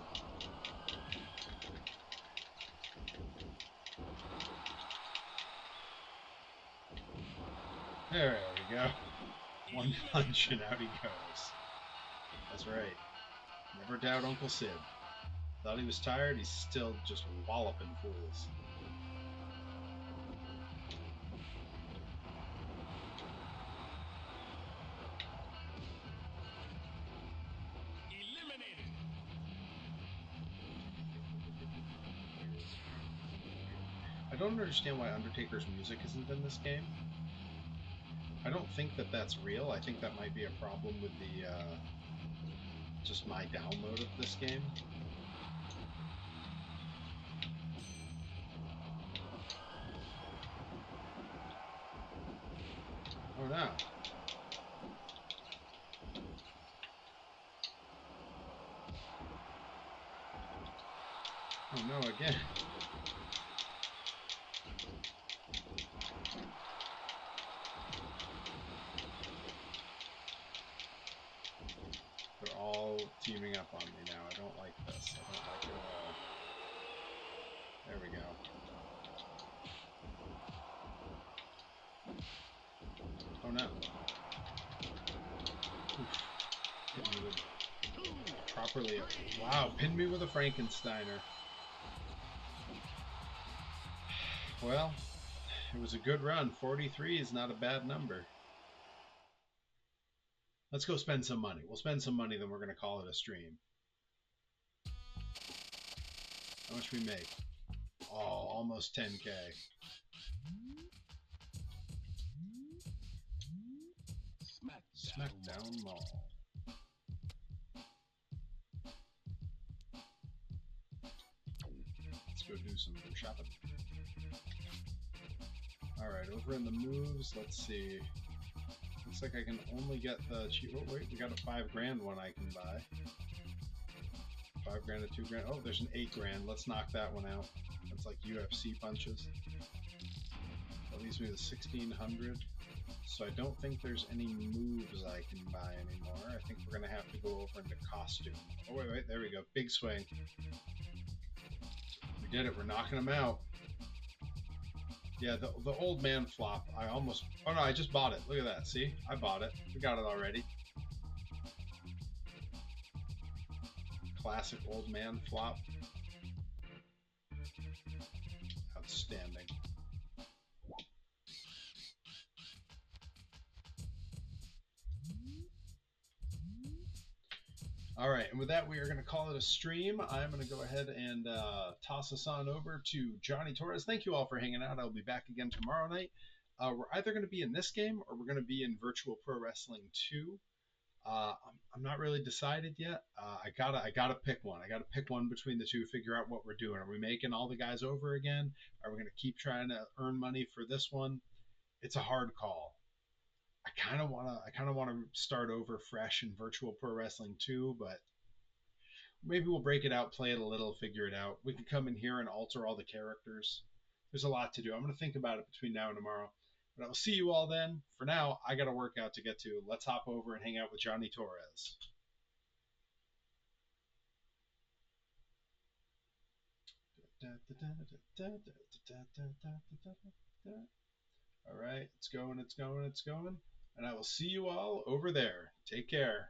There we go. One punch and out he goes. That's right. Never doubt Uncle Sid. Thought he was tired, he's still just walloping fools. I don't understand why Undertaker's music isn't in this game. I don't think that that's real. I think that might be a problem with the, just my download of this game. Oh no. Oh no, again. They're all teaming up on me now. I don't like this. I don't like it at all. There we go. Oh no. Oof. Hit me with properly. Wow, pinned me with a Frankensteiner. Well, it was a good run. 43 is not a bad number. Let's go spend some money. We'll spend some money, then we're going to call it a stream. How much we make? Oh, almost 10K. Smackdown Mall. Let's go do some shopping. Alright, over in the moves, let's see. Looks like I can only get the cheap. Oh, wait, we got a 5 grand one I can buy. 5 grand, a 2 grand. Oh, there's an 8 grand. Let's knock that one out. That's like UFC punches. That leaves me with 1600. So I don't think there's any moves I can buy anymore. I think we're going to have to go over into costume. Oh, wait, there we go. Big swing. We did it. We're knocking them out. Yeah, the old man flop, I almost... Oh, no, I just bought it. Look at that. See? I bought it. We got it already. Classic old man flop. Outstanding. All right, and with that, we are going to call it a stream. I'm going to go ahead and toss us on over to Johnny Torres. Thank you all for hanging out. I'll be back again tomorrow night. We're either going to be in this game or we're going to be in Virtual Pro Wrestling 2. I'm not really decided yet. I gotta pick one. I gotta pick one between the two. Figure out what we're doing. Are we making all the guys over again? Are we going to keep trying to earn money for this one? It's a hard call. I kind of want to start over fresh in Virtual Pro Wrestling 2, but maybe we'll break it out, play it a little, figure it out. We can come in here and alter all the characters. There's a lot to do. I'm going to think about it between now and tomorrow. But I will see you all then. For now, I got a workout to get to. Let's hop over and hang out with Johnny Torres. All right, it's going. And I will see you all over there. Take care.